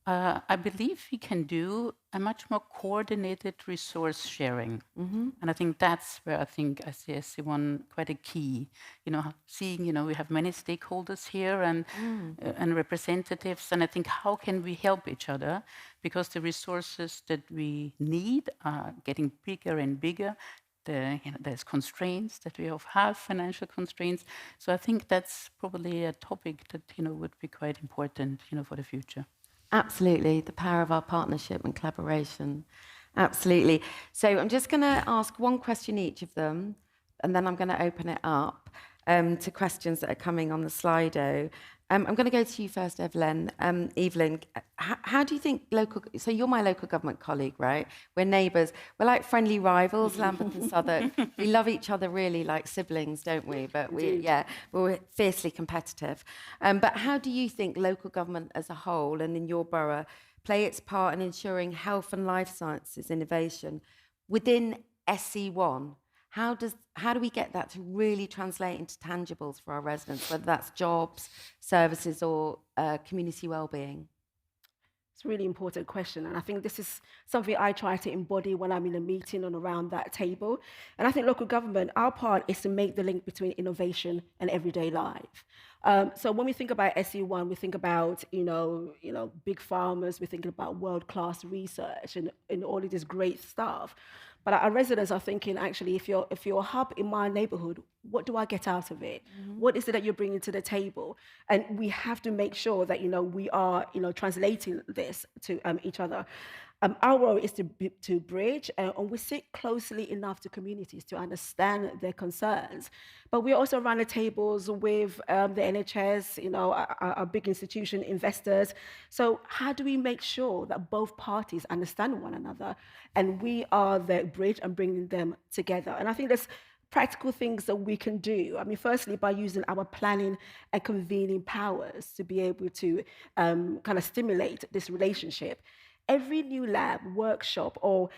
[SPEAKER 12] I believe we can do a much more coordinated resource sharing. And I think that's where I see SC1 quite a key. Seeing, we have many stakeholders here and representatives, and I think how can we help each other? Because the resources that we need are getting bigger and bigger. There's constraints that we have, financial constraints. So I think that's probably a topic that, would be quite important, for the future.
[SPEAKER 24] Absolutely, the power of our partnership and collaboration. Absolutely. So I'm just going to ask one question each of them, and then I'm going to open it up to questions that are coming on the Slido. I'm going to go to you first, Evelyn. Evelyn, how do you think so you're my local government colleague, right? We're neighbours. We're like friendly rivals, Lambeth and Southwark. We love each other really like siblings, don't we? But we're fiercely competitive. But how do you think local government as a whole and in your borough play its part in ensuring health and life sciences innovation within SC1? How do we get that to really translate into tangibles for our residents, whether that's jobs, services, or community well-being?
[SPEAKER 11] It's a really important question, and I think this is something I try to embody when I'm in a meeting and around that table. And I think local government, our part is to make the link between innovation and everyday life. So when we think about SC1, we think about big farmers, we're thinking about world-class research and all of this great stuff. But our residents are thinking, actually, if you're a hub in my neighborhood, what do I get out of it? What is it that you're bringing to the table? And we have to make sure that we are translating this to each other. Our role is to bridge, and we sit closely enough to communities to understand their concerns. But we also run the tables with the NHS, our big institution investors. So how do we make sure that both parties understand one another, and we are the bridge and bringing them together? And I think there's practical things that we can do. I mean, firstly, by using our planning and convening powers to be able to kind of stimulate this relationship. Every new lab, workshop, or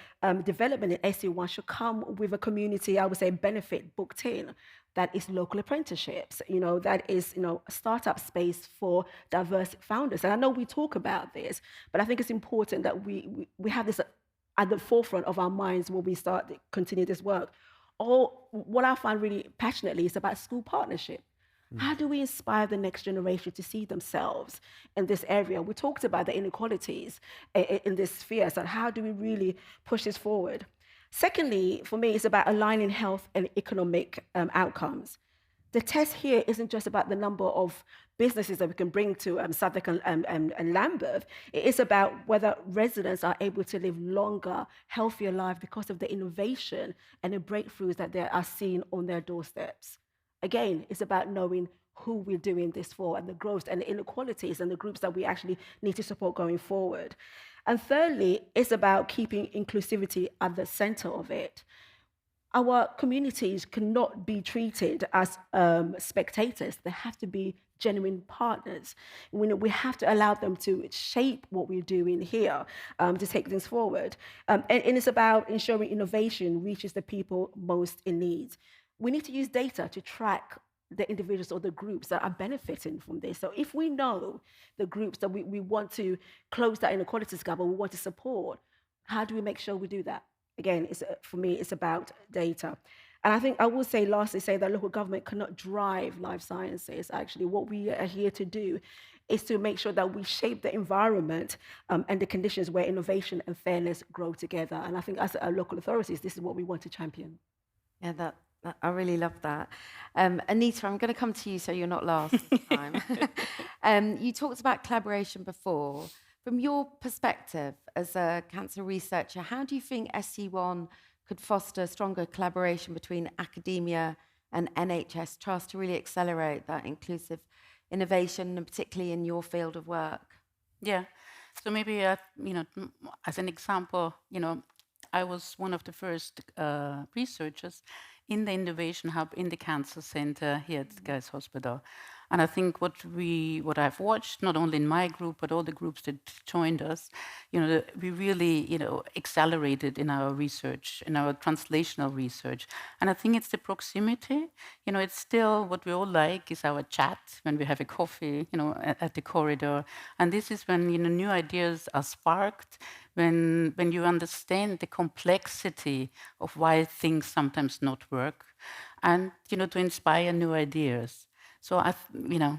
[SPEAKER 11] development in SC1 should come with a community, I would say, benefit booked in. That is local apprenticeships, that is, a startup space for diverse founders. And I know we talk about this, but I think it's important that we have this at the forefront of our minds when we continue this work. Or what I find really passionately is about school partnership. How do we inspire the next generation to see themselves in this area? We talked about the inequalities in this sphere, so how do we really push this forward? Secondly, for me, it's about aligning health and economic outcomes. The test here isn't just about the number of businesses that we can bring to Southwark and Lambeth. It is about whether residents are able to live longer, healthier lives because of the innovation and the breakthroughs that they are seeing on their doorsteps. Again, it's about knowing who we're doing this for and the growth and the inequalities and the groups that we actually need to support going forward. And thirdly, it's about keeping inclusivity at the center of it. Our communities cannot be treated as spectators. They have to be genuine partners. We have to allow them to shape what we're doing here to take things forward. And it's about ensuring innovation reaches the people most in need. We need to use data to track the individuals or the groups that are benefiting from this. So if we know the groups that we want to close that inequalities gap or we want to support, how do we make sure we do that? Again, for me, it's about data. And I think I will lastly say that local government cannot drive life sciences. Actually, what we are here to do is to make sure that we shape the environment and the conditions where innovation and fairness grow together. And I think as local authorities, this is what we want to champion.
[SPEAKER 24] Yeah, I really love that. Anita, I'm going to come to you so you're not last this time. You talked about collaboration before. From your perspective as a cancer researcher, how do you think SC1 could foster stronger collaboration between academia and NHS Trust to really accelerate that inclusive innovation, and particularly in your field of work?
[SPEAKER 12] Yeah. So maybe, as an example, I was one of the first researchers in the Innovation Hub in the Cancer Center here at Guy's Hospital. And I think what I've watched, not only in my group, but all the groups that joined us, we really, accelerated in our research, in our translational research. And I think it's the proximity. It's still what we all like is our chat when we have a coffee, at the corridor. And this is when, new ideas are sparked, when you understand the complexity of why things sometimes not work, and, to inspire new ideas. So,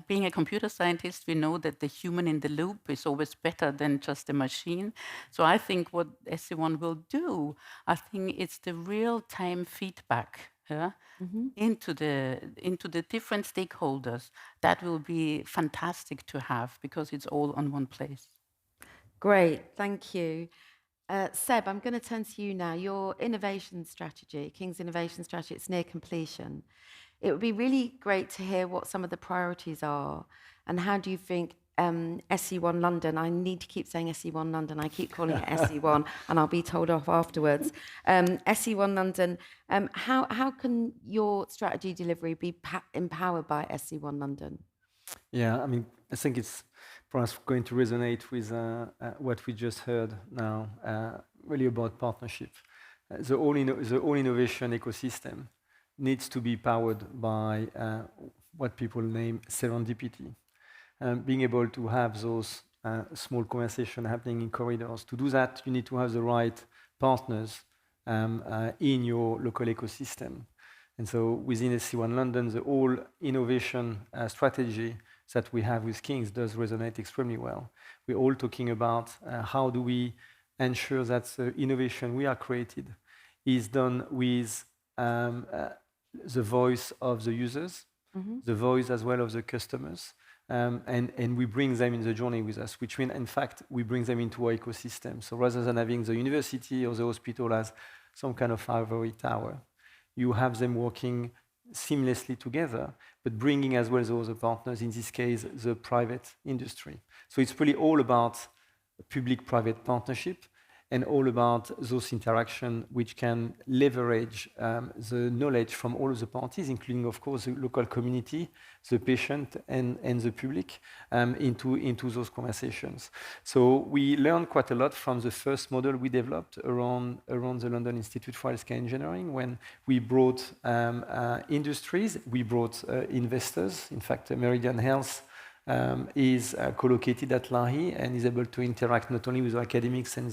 [SPEAKER 12] being a computer scientist, we know that the human in the loop is always better than just a machine. So I think what SC1 will do, I think it's the real-time feedback into the different stakeholders. That will be fantastic to have because it's all on one place.
[SPEAKER 24] Great, thank you. Seb, I'm going to turn to you now. Your innovation strategy, King's innovation strategy, it's near completion. It would be really great to hear what some of the priorities are and how do you think SC1 London, I need to keep saying SC1 London, I keep calling it SC1 and I'll be told off afterwards. SC1 London, how can your strategy delivery be empowered by SC1 London?
[SPEAKER 25] Yeah, I think it's perhaps going to resonate with what we just heard now, really about partnership. The whole innovation ecosystem needs to be powered by what people name serendipity. Being able to have those small conversations happening in corridors. To do that, you need to have the right partners in your local ecosystem. And so within SC1 London, the whole innovation strategy that we have with King's does resonate extremely well. We're all talking about how do we ensure that the innovation we are created is done with the voice of the users, the voice as well of the customers, and we bring them in the journey with us, which means, in fact, we bring them into our ecosystem. So rather than having the university or the hospital as some kind of ivory tower, you have them working seamlessly together, but bringing as well the other partners, in this case, the private industry. So it's really all about public-private partnership, and all about those interactions which can leverage the knowledge from all of the parties, including, of course, the local community, the patient, and the public, into those conversations. So we learned quite a lot from the first model we developed around the London Institute for Healthcare Engineering, when we brought industries, we brought investors. In fact, Meridian Health is co-located at Lahey and is able to interact not only with the academics and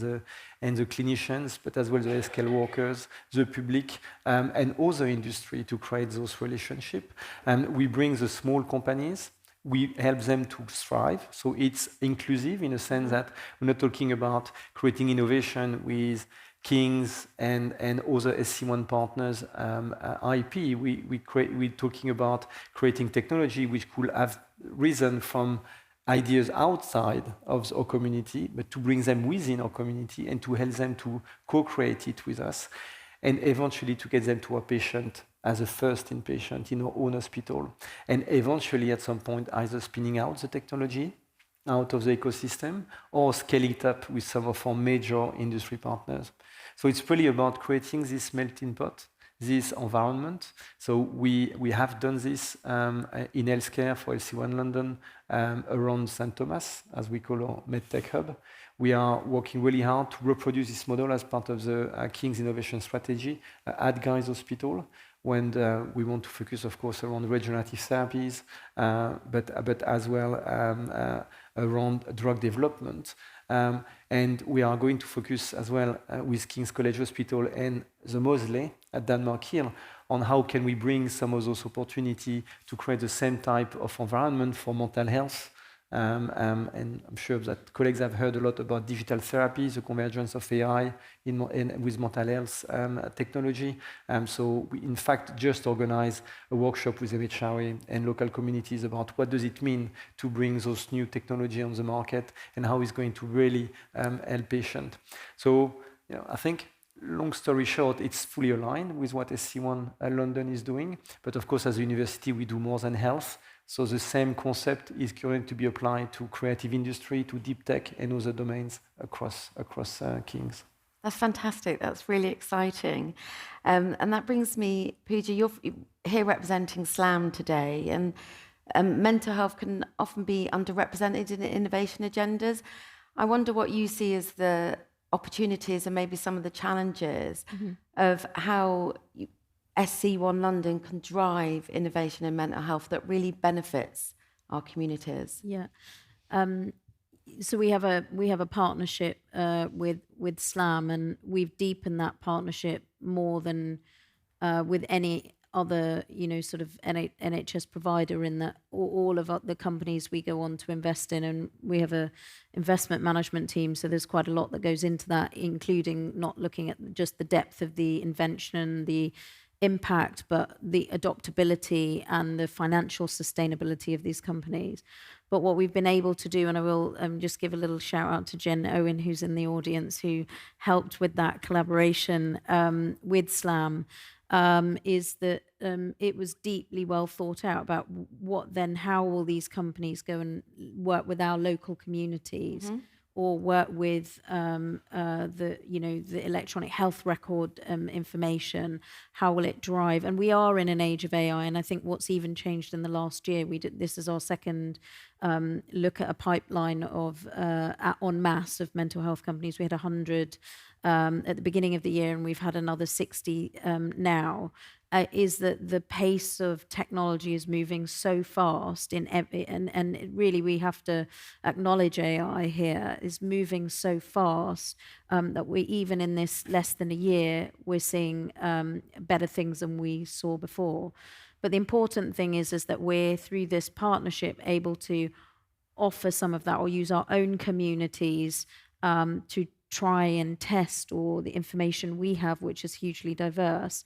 [SPEAKER 25] the clinicians, but as well the healthcare workers, the public, and other industry to create those relationships. We bring the small companies. We help them to thrive. So it's inclusive in a sense that we're not talking about creating innovation with King's and other SC1 partners IP. We're talking about creating technology which could have risen from ideas outside of our community, but to bring them within our community and to help them to co-create it with us, and eventually to get them to our patient as a first inpatient in our own hospital, and eventually at some point either spinning out the technology out of the ecosystem or scaling it up with some of our major industry partners. So it's really about creating this melting pot, this environment. So we have done this in healthcare for SC1 London around St. Thomas, as we call our MedTech hub. We are working really hard to reproduce this model as part of the King's innovation strategy at Guy's Hospital, when we want to focus, of course, around regenerative therapies, but as well around drug development. And we are going to focus as well with King's College Hospital and the Moseley at Denmark Hill on how can we bring some of those opportunities to create the same type of environment for mental health. And I'm sure that colleagues have heard a lot about digital therapies, the convergence of AI with mental health technology. So we, in fact, just organized a workshop with MHRA and local communities about what does it mean to bring those new technology on the market and how it's going to really help patients. So I think, long story short, it's fully aligned with what SC1 London is doing. But of course, as a university, we do more than health. So the same concept is going to be applied to creative industry, to deep tech, and other domains across King's.
[SPEAKER 24] That's fantastic. That's really exciting. And that brings me, Pooja, you're here representing SLAM today, and mental health can often be underrepresented in innovation agendas. I wonder what you see as the opportunities and maybe some of the challenges of how SC1 London can drive innovation in mental health that really benefits our communities.
[SPEAKER 13] Yeah. So we have a partnership with SLAM, and we've deepened that partnership more than with any other, sort of NHS provider, in that all of the companies we go on to invest in, and we have a investment management team, so there's quite a lot that goes into that, including not looking at just the depth of the invention, the impact, but the adoptability and the financial sustainability of these companies. But what we've been able to do, and I will just give a little shout out to Jen Owen, who's in the audience, who helped with that collaboration with SLAM, is that it was deeply well thought out about how will these companies go and work with our local communities, or work with the electronic health record information. How will it drive? And we are in an age of AI, and I think what's even changed in the last year, this is our second look at a pipeline of en masse of mental health companies. We had 100 at the beginning of the year, and we've had another 60 now. Is that the pace of technology is moving so fast and really we have to acknowledge AI here is moving so fast that we, even in this less than a year, we're seeing better things than we saw before. But the important thing is that we're, through this partnership, able to offer some of that, or use our own communities to try and test all the information we have, which is hugely diverse,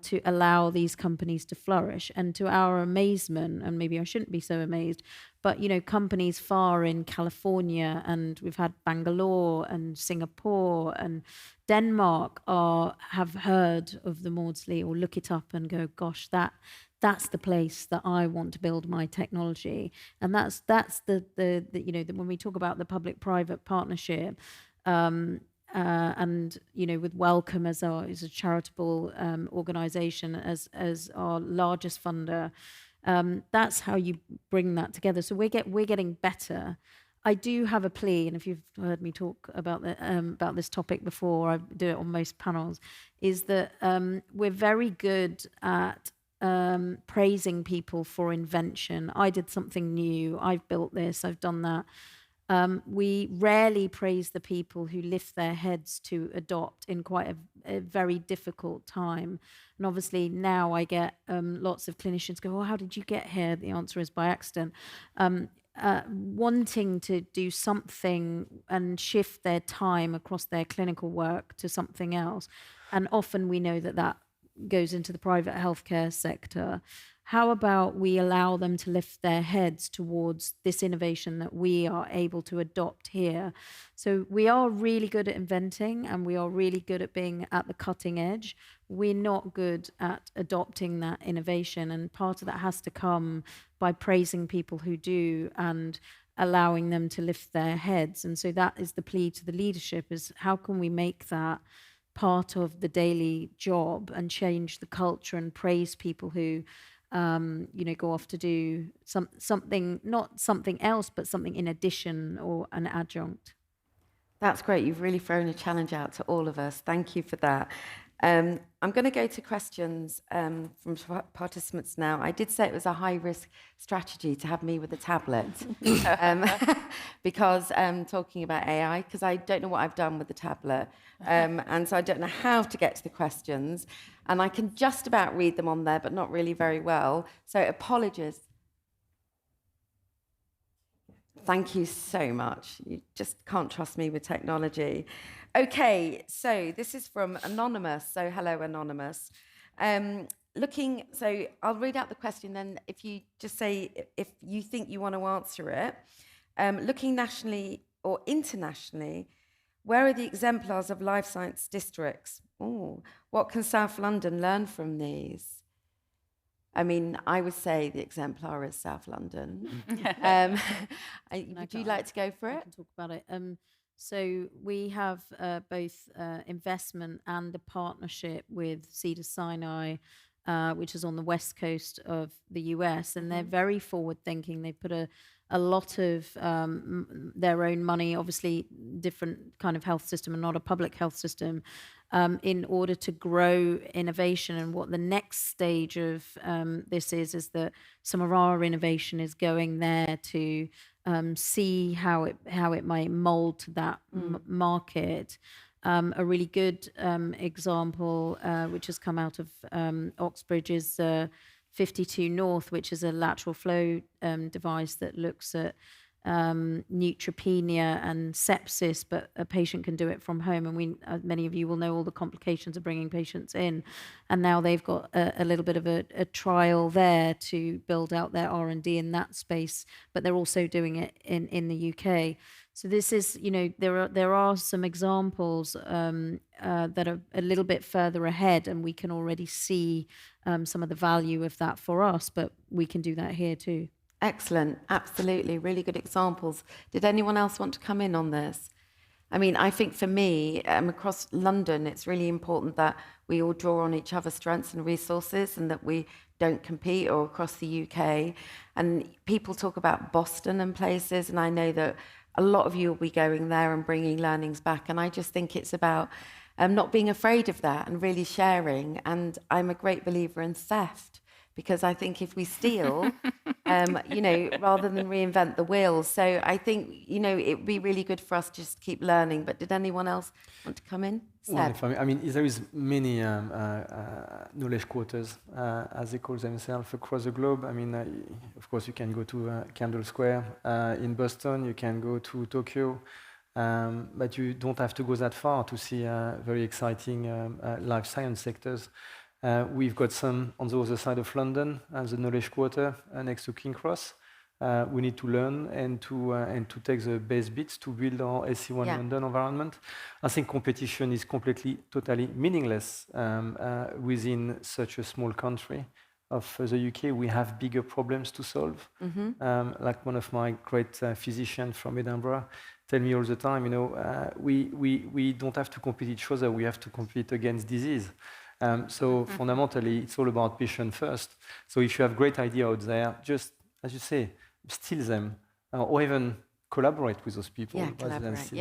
[SPEAKER 13] to allow these companies to flourish. And to our amazement, and maybe I shouldn't be so amazed, but companies far in California, and we've had Bangalore and Singapore and Denmark have heard of the Maudsley, or look it up and go, gosh, that's the place that I want to build my technology. And that's the when we talk about the public-private partnership, and with Wellcome as a charitable organisation as our largest funder, that's how you bring that together. So we're getting better. I do have a plea, and if you've heard me talk about this topic before, I do it on most panels, is that we're very good at praising people for invention. I did something new. I've built this. I've done that. We rarely praise the people who lift their heads to adopt in quite a very difficult time. And obviously now I get lots of clinicians go, oh, how did you get here? The answer is by accident. Wanting to do something and shift their time across their clinical work to something else. And often we know that goes into the private healthcare sector. How about we allow them to lift their heads towards this innovation that we are able to adopt here? So we are really good at inventing, and we are really good at being at the cutting edge. We're not good at adopting that innovation, and part of that has to come by praising people who do and allowing them to lift their heads. And so that is the plea to the leadership, is how can we make that part of the daily job and change the culture and praise people who go off to do something, not something else, but something in addition or an adjunct.
[SPEAKER 24] That's great. You've really thrown a challenge out to all of us. Thank you for that. I'm going to go to questions from participants now. I did say it was a high-risk strategy to have me with a tablet because talking about AI, because I don't know what I've done with the tablet. And so I don't know how to get to the questions. And I can just about read them on there, but not really very well. So apologies. Thank you so much. You just can't trust me with technology. Okay, so this is from Anonymous. So hello, Anonymous. So I'll read out the question, then if you just say if you think you want to answer it. Looking nationally or internationally, where are the exemplars of life science districts? Ooh, what can South London learn from these? I mean, I would say the exemplar is South London. Would you like to go for it?
[SPEAKER 13] I can talk about it. So we have both investment and a partnership with Cedars-Sinai, which is on the west coast of the US, and they're very forward-thinking. They put a lot of their own money, obviously different kind of health system and not a public health system, in order to grow innovation. And what the next stage of this is that some of our innovation is going there to see how it might mold to that market. A really good example, which has come out of Oxbridge, is 52 North, which is a lateral flow device that looks at neutropenia and sepsis, but a patient can do it from home. And many of you will know all the complications of bringing patients in. And now they've got a little bit of a trial there to build out their R&D in that space, but they're also doing it in the UK. So this is, there are some examples that are a little bit further ahead, and we can already see some of the value of that for us, but we can do that here too.
[SPEAKER 24] Excellent, absolutely, really good examples. Did anyone else want to come in on this? I mean, I think for me, across London, it's really important that we all draw on each other's strengths and resources, and that we don't compete, or across the UK. And people talk about Boston and places, and I know that a lot of you will be going there and bringing learnings back. And I just think it's about not being afraid of that and really sharing. And I'm a great believer in theft, because I think if we steal, rather than reinvent the wheel. So I think, it would be really good for us to just keep learning. But did anyone else want to come in?
[SPEAKER 25] Well, there is many knowledge quarters, as they call themselves, across the globe. Of course, you can go to Kendall Square in Boston, you can go to Tokyo, but you don't have to go that far to see very exciting life science sectors. We've got some on the other side of London, as the knowledge quarter next to King's Cross. We need to learn and to take the best bits to build our SC1 London environment. I think competition is totally meaningless within such a small country of the UK. We have bigger problems to solve. Like one of my great physicians from Edinburgh tell me all the time, we don't have to compete each other, we have to compete against disease. So fundamentally, it's all about patient first. So if you have great idea out there, just, as you say, steal them, or even collaborate with those people rather than steal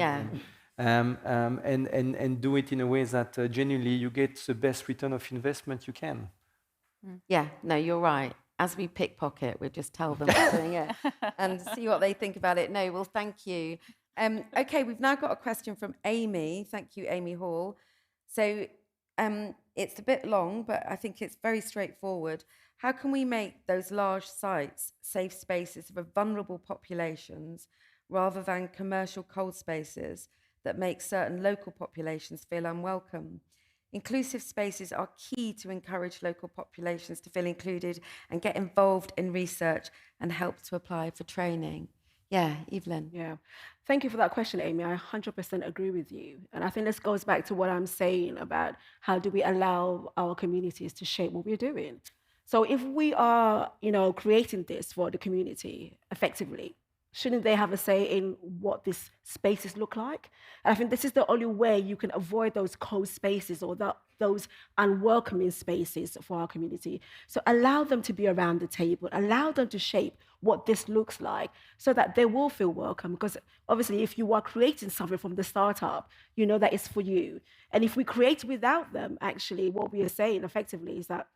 [SPEAKER 25] them. And do it in a way that genuinely you get the best return of investment you can.
[SPEAKER 24] Yeah, no, you're right. As we pickpocket, we just tell them we're doing it and see what they think about it. No, well, thank you. Okay, we've now got a question from Amy. Thank you, Amy Hall. So it's a bit long, but I think it's very straightforward. How can we make those large sites safe spaces for vulnerable populations rather than commercial cold spaces that make certain local populations feel unwelcome? Inclusive spaces are key to encourage local populations to feel included and get involved in research and help to apply for training. Yeah, Evelyn.
[SPEAKER 11] Yeah, thank you for that question, Amy. I 100% agree with you. And I think this goes back to what I'm saying about how do we allow our communities to shape what we're doing. So if we are, creating this for the community effectively, shouldn't they have a say in what these spaces look like? And I think this is the only way you can avoid those cold spaces or those unwelcoming spaces for our community. So allow them to be around the table, allow them to shape what this looks like so that they will feel welcome. Because obviously, if you are creating something from the startup, you know that it's for you. And if we create without them, actually, what we are saying effectively is that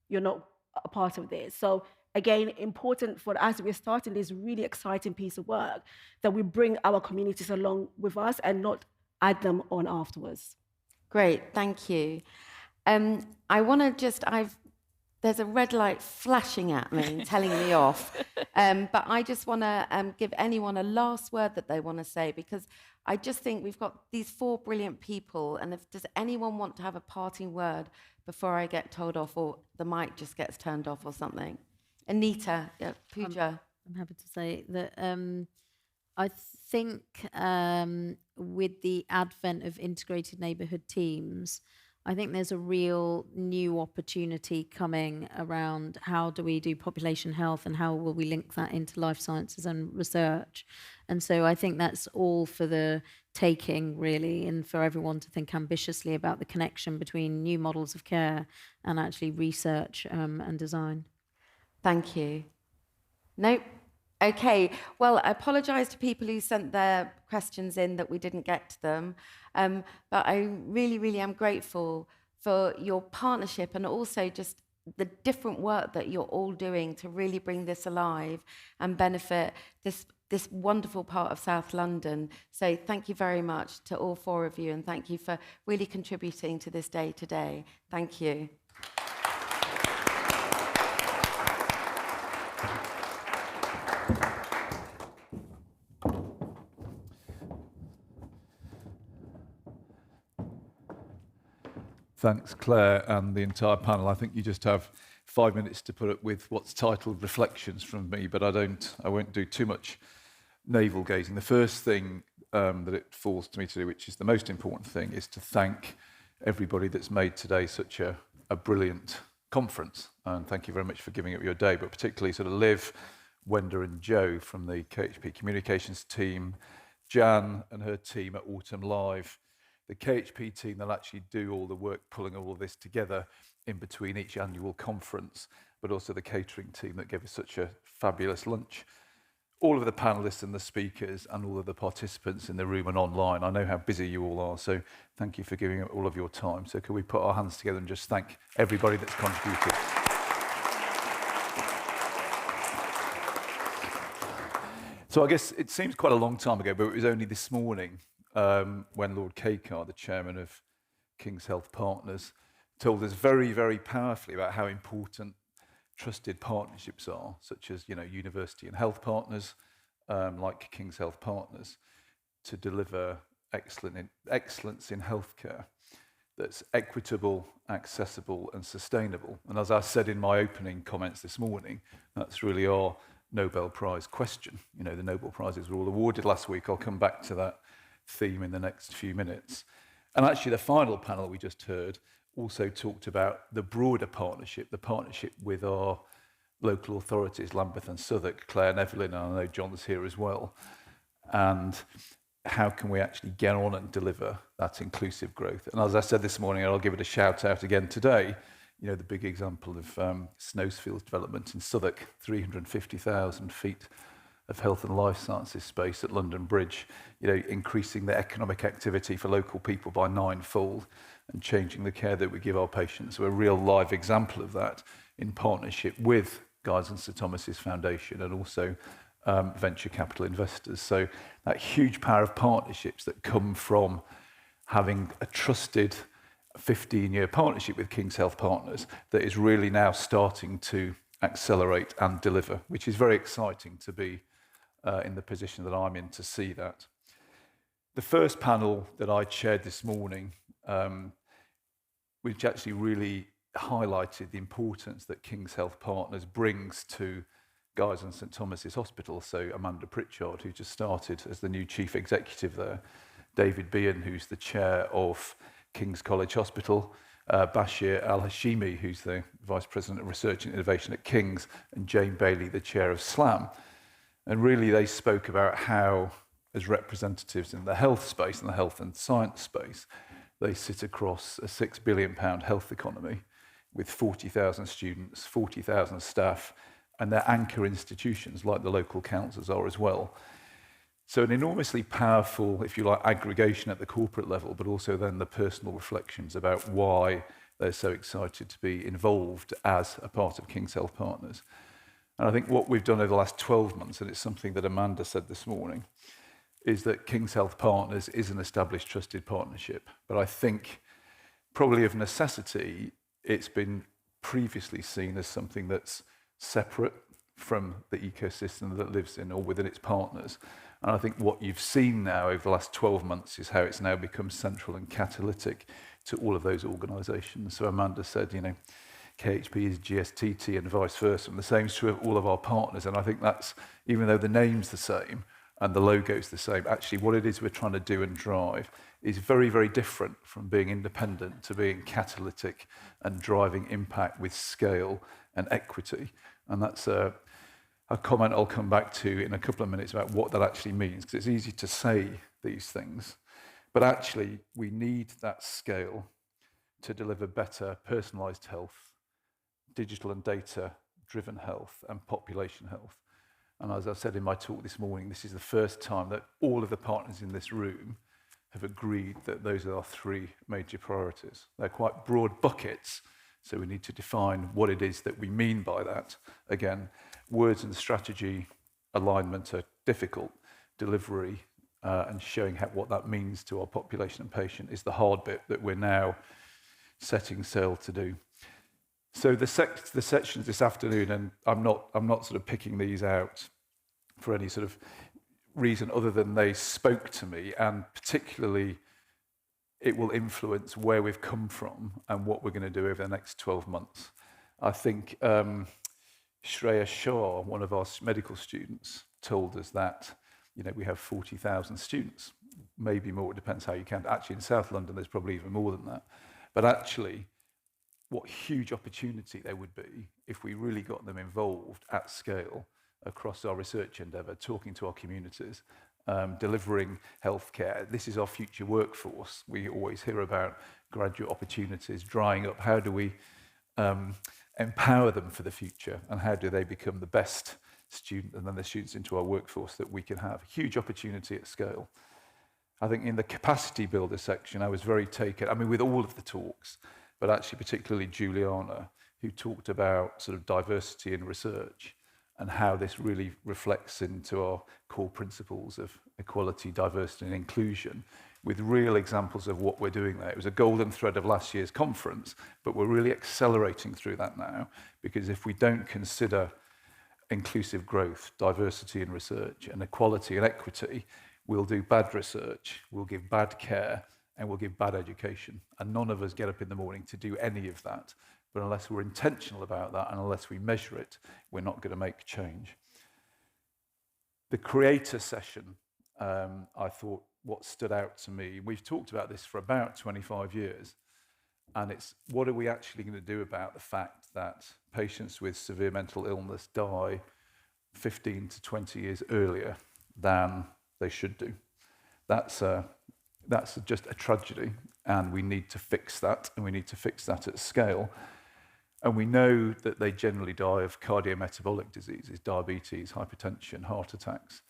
[SPEAKER 11] you're not a part of this. So again, important for us, we're starting this really exciting piece of work that we bring our communities along with us and not add them on afterwards.
[SPEAKER 24] Great, thank you. I want to there's a red light flashing at me, telling me off. But I just want to give anyone a last word that they want to say, because I just think we've got these 4 brilliant people. And does anyone want to have a parting word before I get told off, or the mic just gets turned off or something? Anita, Pooja.
[SPEAKER 13] I'm happy to say that I think with the advent of integrated neighbourhood teams, I think there's a real new opportunity coming around how do we do population health and how will we link that into life sciences and research. And so I think that's all for the taking, really, and for everyone to think ambitiously about the connection between new models of care and actually research and design.
[SPEAKER 24] Thank you. Nope. Okay, well, I apologise to people who sent their questions in that we didn't get to them, but I really, really am grateful for your partnership and also just the different work that you're all doing to really bring this alive and benefit this wonderful part of South London. So thank you very much to all four of you, and thank you for really contributing to this day today. Thank you.
[SPEAKER 9] Thanks, Claire, and the entire panel. I think you just have 5 minutes to put up with what's titled Reflections from me, but I won't do too much navel gazing. The first thing that it falls to me to do, which is the most important thing, is to thank everybody that's made today such a brilliant conference. And thank you very much for giving up your day, but particularly sort of Liv, Wenda and Joe from the KHP communications team, Jan and her team at Autumn Live, the KHP team that actually do all the work pulling all of this together in between each annual conference, but also the catering team that gave us such a fabulous lunch. All of the panelists and the speakers and all of the participants in the room and online. I know how busy you all are, so thank you for giving up all of your time. So can we put our hands together and just thank everybody that's contributed. So I guess it seems quite a long time ago, but it was only this morning when Lord Kakar, the chairman of King's Health Partners, told us very, very powerfully about how important trusted partnerships are, such as university and health partners, like King's Health Partners, to deliver excellence in healthcare that's equitable, accessible, and sustainable. And as I said in my opening comments this morning, that's really our Nobel Prize question. The Nobel Prizes were all awarded last week. I'll come back to that theme in the next few minutes. And actually, the final panel we just heard also talked about the broader partnership, the partnership with our local authorities, Lambeth and Southwark, Claire and Evelyn, and I know John's here as well. And how can we actually get on and deliver that inclusive growth? And as I said this morning, and I'll give it a shout out again today, the big example of Snowsfield's development in Southwark, 350,000 feet of health and life sciences space at London Bridge, increasing the economic activity for local people by 9-fold and changing the care that we give our patients. So a real live example of that in partnership with Guy's and Sir Thomas's Foundation and also venture capital investors. So that huge power of partnerships that come from having a trusted 15-year partnership with King's Health Partners that is really now starting to accelerate and deliver, which is very exciting to be in the position that I'm in to see that. The first panel that I chaired this morning, which actually really highlighted the importance that King's Health Partners brings to Guy's and St Thomas's Hospital. So Amanda Pritchard, who just started as the new chief executive there, David Behan, who's the chair of King's College Hospital, Bashir Al-Hashimi, who's the Vice President of Research and Innovation at King's, and Jane Bailey, the chair of SLAM. And really they spoke about how, as representatives in the health space and the health and science space, they sit across a £6 billion health economy with 40,000 students, 40,000 staff, and their anchor institutions like the local councils are as well. So an enormously powerful, if you like, aggregation at the corporate level, but also then the personal reflections about why they're so excited to be involved as a part of King's Health Partners. And I think what we've done over the last 12 months, and it's something that Amanda said this morning, is that King's Health Partners is an established trusted partnership. But I think probably of necessity, it's been previously seen as something that's separate from the ecosystem that it lives in or within its partners. And I think what you've seen now over the last 12 months is how it's now become central and catalytic to all of those organisations. So Amanda said, KHP is GSTT and vice versa. And the same is true of all of our partners. And I think that's, even though the name's the same, and the logo's the same. Actually, what it is we're trying to do and drive is very, very different from being independent to being catalytic and driving impact with scale and equity. And that's a comment I'll come back to in a couple of minutes about what that actually means, because it's easy to say these things, but actually we need that scale to deliver better personalised health, digital and data-driven health, and population health. And as I said in my talk this morning, this is the first time that all of the partners in this room have agreed that those are our three major priorities. They're quite broad buckets, so we need to define what it is that we mean by that. Again, words and strategy alignment are difficult. Delivery and showing what that means to our population and patient is the hard bit that we're now setting sail to do. So the sections this afternoon, and I'm not sort of picking these out for any sort of reason other than they spoke to me, and particularly it will influence where we've come from and what we're going to do over the next 12 months. I think Shreya Shah, one of our medical students, told us that we have 40,000 students, maybe more, it depends how you count. Actually, in South London, there's probably even more than that. But actually, what huge opportunity there would be if we really got them involved at scale across our research endeavour, talking to our communities, delivering healthcare. This is our future workforce. We always hear about graduate opportunities drying up. How do we empower them for the future, and how do they become the best student and then the students into our workforce that we can have? Huge opportunity at scale. I think in the capacity builder section, I was very taken, with all of the talks, but actually particularly Juliana, who talked about sort of diversity in research and how this really reflects into our core principles of equality, diversity and inclusion, with real examples of what we're doing there. It was a golden thread of last year's conference, but we're really accelerating through that now, because if we don't consider inclusive growth, diversity in research, and equality and equity, we'll do bad research, we'll give bad care, and we'll give bad education. And none of us get up in the morning to do any of that. But unless we're intentional about that, and unless we measure it, we're not going to make change. The creator session, I thought what stood out to me, we've talked about this for about 25 years, and it's what are we actually going to do about the fact that patients with severe mental illness die 15 to 20 years earlier than they should do. That's just a tragedy, and we need to fix that, and we need to fix that at scale. And we know that they generally die of cardiometabolic diseases, diabetes, hypertension, heart attacks.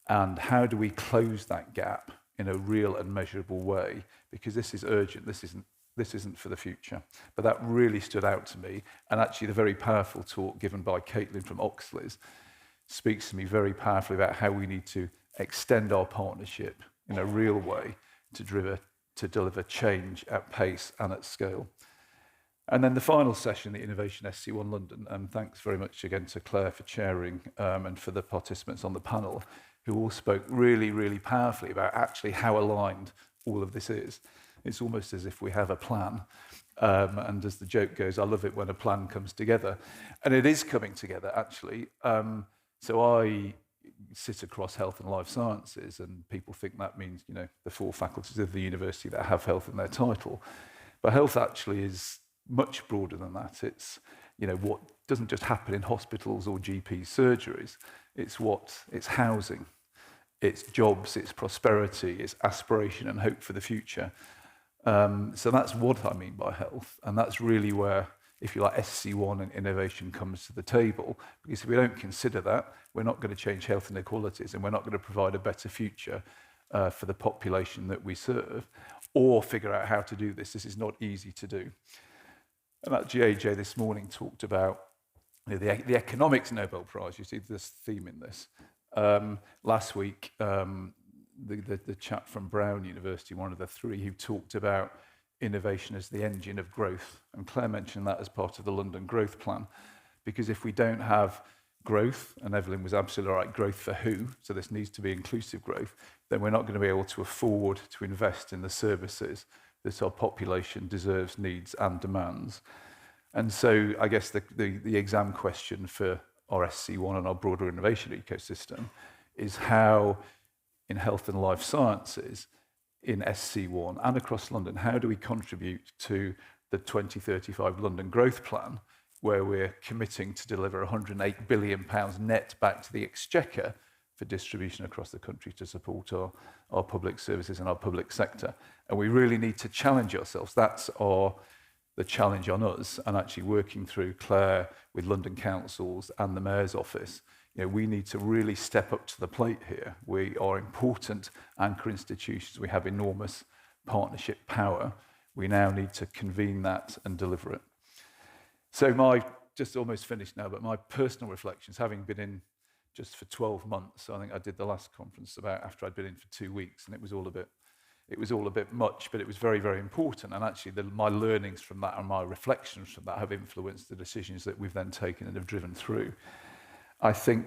[SPEAKER 9] And how do we close that gap in a real and measurable way? Because this is urgent, this isn't for the future. But that really stood out to me. And actually the very powerful talk given by Caitlin from Oxley's speaks to me very powerfully about how we need to extend our partnership in a real way to deliver change at pace and at scale. And then the final session, the Innovation SC1 London, and thanks very much again to Claire for chairing and for the participants on the panel who all spoke really, really powerfully about actually how aligned all of this is. It's almost as if we have a plan. And as the joke goes, I love it when a plan comes together. And it is coming together, actually. So I sit across health and life sciences, and people think that means, the 4 faculties of the university that have health in their title. But health actually is much broader than that. It's, what doesn't just happen in hospitals or GP surgeries. It's housing, it's jobs, it's prosperity, it's aspiration and hope for the future. So that's what I mean by health. And that's really where, if you like, SC1 and innovation comes to the table. Because if we don't consider that, we're not going to change health inequalities, and we're not going to provide a better future for the population that we serve, or figure out how to do this. This is not easy to do. And that GAJ this morning talked about the economics Nobel Prize. You see this theme in this. Last week, the chap from Brown University, one of the 3, who talked about innovation as the engine of growth. And Claire mentioned that as part of the London Growth Plan. Because if we don't have growth, and Evelyn was absolutely right, growth for who, so this needs to be inclusive growth, then we're not going to be able to afford to invest in the services that our population deserves, needs and demands. And so I guess the exam question for our SC1 and our broader innovation ecosystem is how, in health and life sciences, in SC1 and across London, how do we contribute to the 2035 London Growth Plan, where we're committing to deliver £108 billion net back to the Exchequer for distribution across the country to support our public services and our public sector. And we really need to challenge ourselves. That's the challenge on us, and actually working through Claire with London councils and the Mayor's office. We need to really step up to the plate here. We are important anchor institutions. We have enormous partnership power. We now need to convene that and deliver it. So just almost finished now, but my personal reflections, having been in just for 12 months, I think I did the last conference about after I'd been in for 2 weeks, and it was all a bit much, but it was very, very important. And actually my learnings from that and my reflections from that have influenced the decisions that we've then taken and have driven through. I think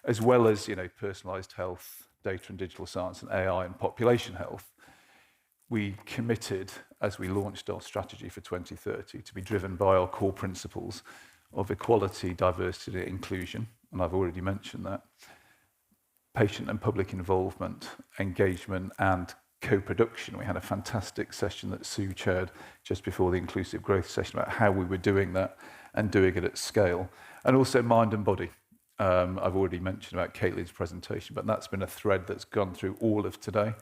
[SPEAKER 9] as well as personalised health, data and digital science and AI and population health, we committed, as we launched our strategy for 2030, to be driven by our core principles of equality, diversity, and inclusion, and I've already mentioned that, patient and public involvement, engagement, and co-production. We had a fantastic session that Sue chaired just before the inclusive growth session about how we were doing that and doing it at scale, and also mind and body. I've already mentioned about Caitlin's presentation, but that's been a thread that's gone through all of today.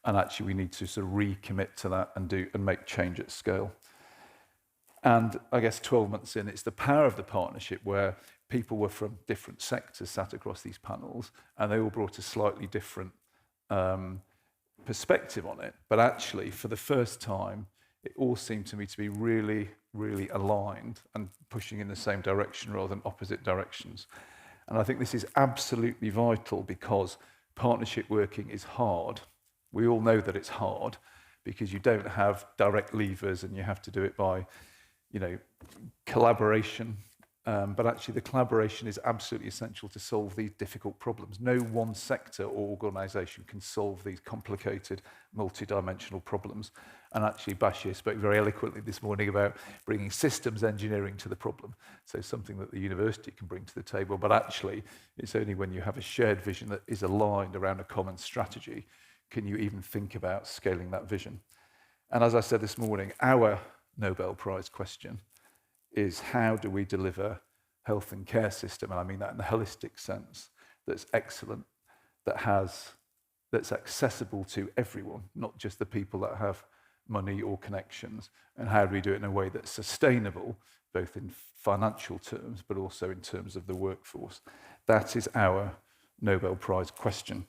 [SPEAKER 9] And actually, we need to sort of recommit to that and make change at scale. And I guess 12 months in, it's the power of the partnership where people were from different sectors sat across these panels, and they all brought a slightly different perspective on it. But actually, for the first time, it all seemed to me to be really, really aligned and pushing in the same direction rather than opposite directions. And I think this is absolutely vital because partnership working is hard. We all know that it's hard because you don't have direct levers and you have to do it by, collaboration. But actually the collaboration is absolutely essential to solve these difficult problems. No one sector or organisation can solve these complicated, multidimensional problems. And actually Bashir spoke very eloquently this morning about bringing systems engineering to the problem. So something that the university can bring to the table, but actually it's only when you have a shared vision that is aligned around a common strategy can you even think about scaling that vision. And as I said this morning, our Nobel Prize question is how do we deliver health and care system, and I mean that in the holistic sense, that's excellent, that's accessible to everyone, not just the people that have money or connections, and how do we do it in a way that's sustainable, both in financial terms, but also in terms of the workforce. That is our Nobel Prize question.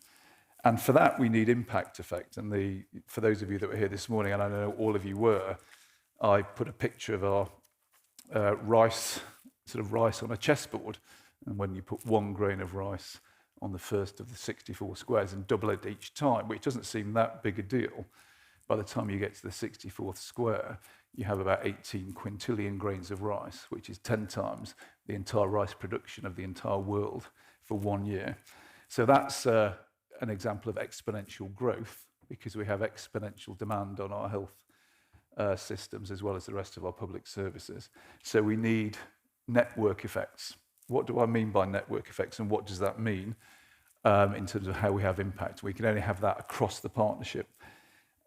[SPEAKER 9] And for that, we need impact effect. And for those of you that were here this morning, and I know all of you were, I put a picture of our rice on a chessboard. And when you put 1 grain of rice on the first of the 64 squares and double it each time, which doesn't seem that big a deal, by the time you get to the 64th square, you have about 18 quintillion grains of rice, which is 10 times the entire rice production of the entire world for 1 year. So that's an example of exponential growth because we have exponential demand on our health systems as well as the rest of our public services. So we need network effects. What do I mean by network effects and what does that mean in terms of how we have impact? We can only have that across the partnership.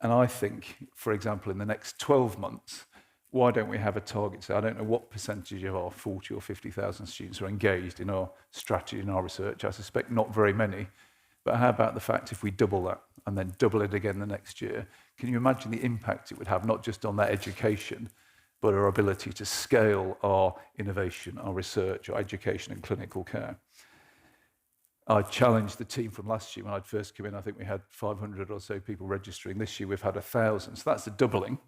[SPEAKER 9] And I think, for example, in the next 12 months, why don't we have a target? So I don't know what percentage of our 40 or 50,000 students are engaged in our strategy and our research. I suspect not very many. But how about the fact if we double that and then double it again the next year? Can you imagine the impact it would have, not just on their education, but our ability to scale our innovation, our research, our education and clinical care? I challenged the team from last year when I'd first come in. I think we had 500 or so people registering. This year we've had 1,000. So that's a doubling.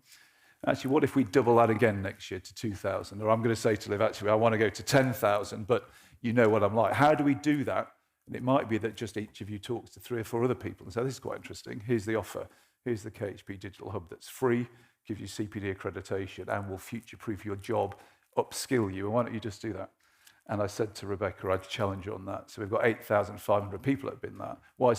[SPEAKER 9] Actually, what if we double that again next year to 2,000? Or I'm going to say to Liv, actually, I want to go to 10,000, but you know what I'm like. How do we do that? And it might be that just each of you talks to 3 or 4 other people and says, this is quite interesting. Here's the offer. Here's the KHP Digital Hub that's free, gives you CPD accreditation, and will future-proof your job, upskill you. And why don't you just do that? And I said to Rebecca, I'd challenge you on that. So we've got 8,500 people that have been there. Why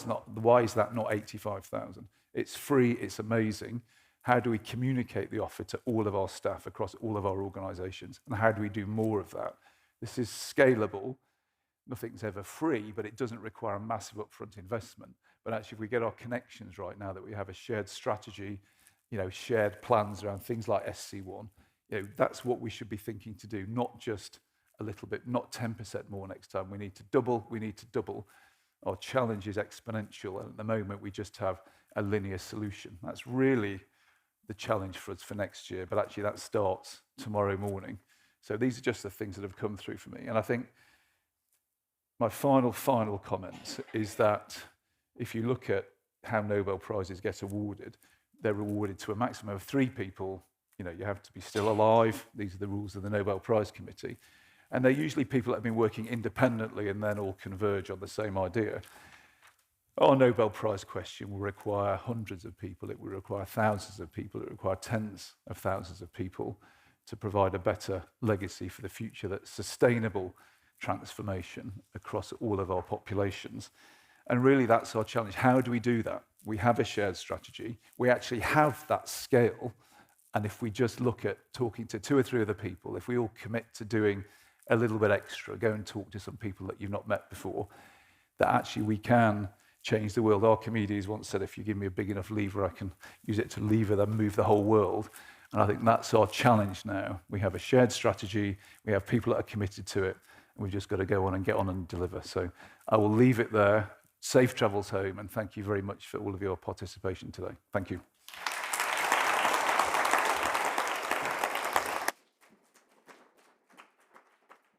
[SPEAKER 9] is that not 85,000? It's free, it's amazing. How do we communicate the offer to all of our staff across all of our organisations? And how do we do more of that? This is scalable. nothing's ever free, but it doesn't require a massive upfront investment. But actually, if we get our connections right now, that we have a shared strategy, shared plans around things like SC1, that's what we should be thinking to do, not just a little bit, not 10% more next time. We need to double. Our challenge is exponential, and at the moment, we just have a linear solution. That's really the challenge for us for next year, but actually that starts tomorrow morning. So these are just the things that have come through for me. And I think my final comment is that if you look at how Nobel Prizes get awarded, they're awarded to a maximum of 3 people. You have to be still alive. These are the rules of the Nobel Prize Committee. And they're usually people that have been working independently and then all converge on the same idea. Our Nobel Prize question will require hundreds of people. It will require thousands of people. It will require tens of thousands of people to provide a better legacy for the future, that's sustainable transformation across all of our populations. And really, that's our challenge. How do we do that? We have a shared strategy. We actually have that scale. And if we just look at talking to 2 or 3 other people, if we all commit to doing a little bit extra, go and talk to some people that you've not met before, that actually we can change the world. Archimedes once said, if you give me a big enough lever, I can use it to lever and move the whole world. And I think that's our challenge now. We have a shared strategy. We have people that are committed to it. And we've just got to go on and get on and deliver. So I will leave it there. Safe travels home. And thank you very much for all of your participation today. Thank you.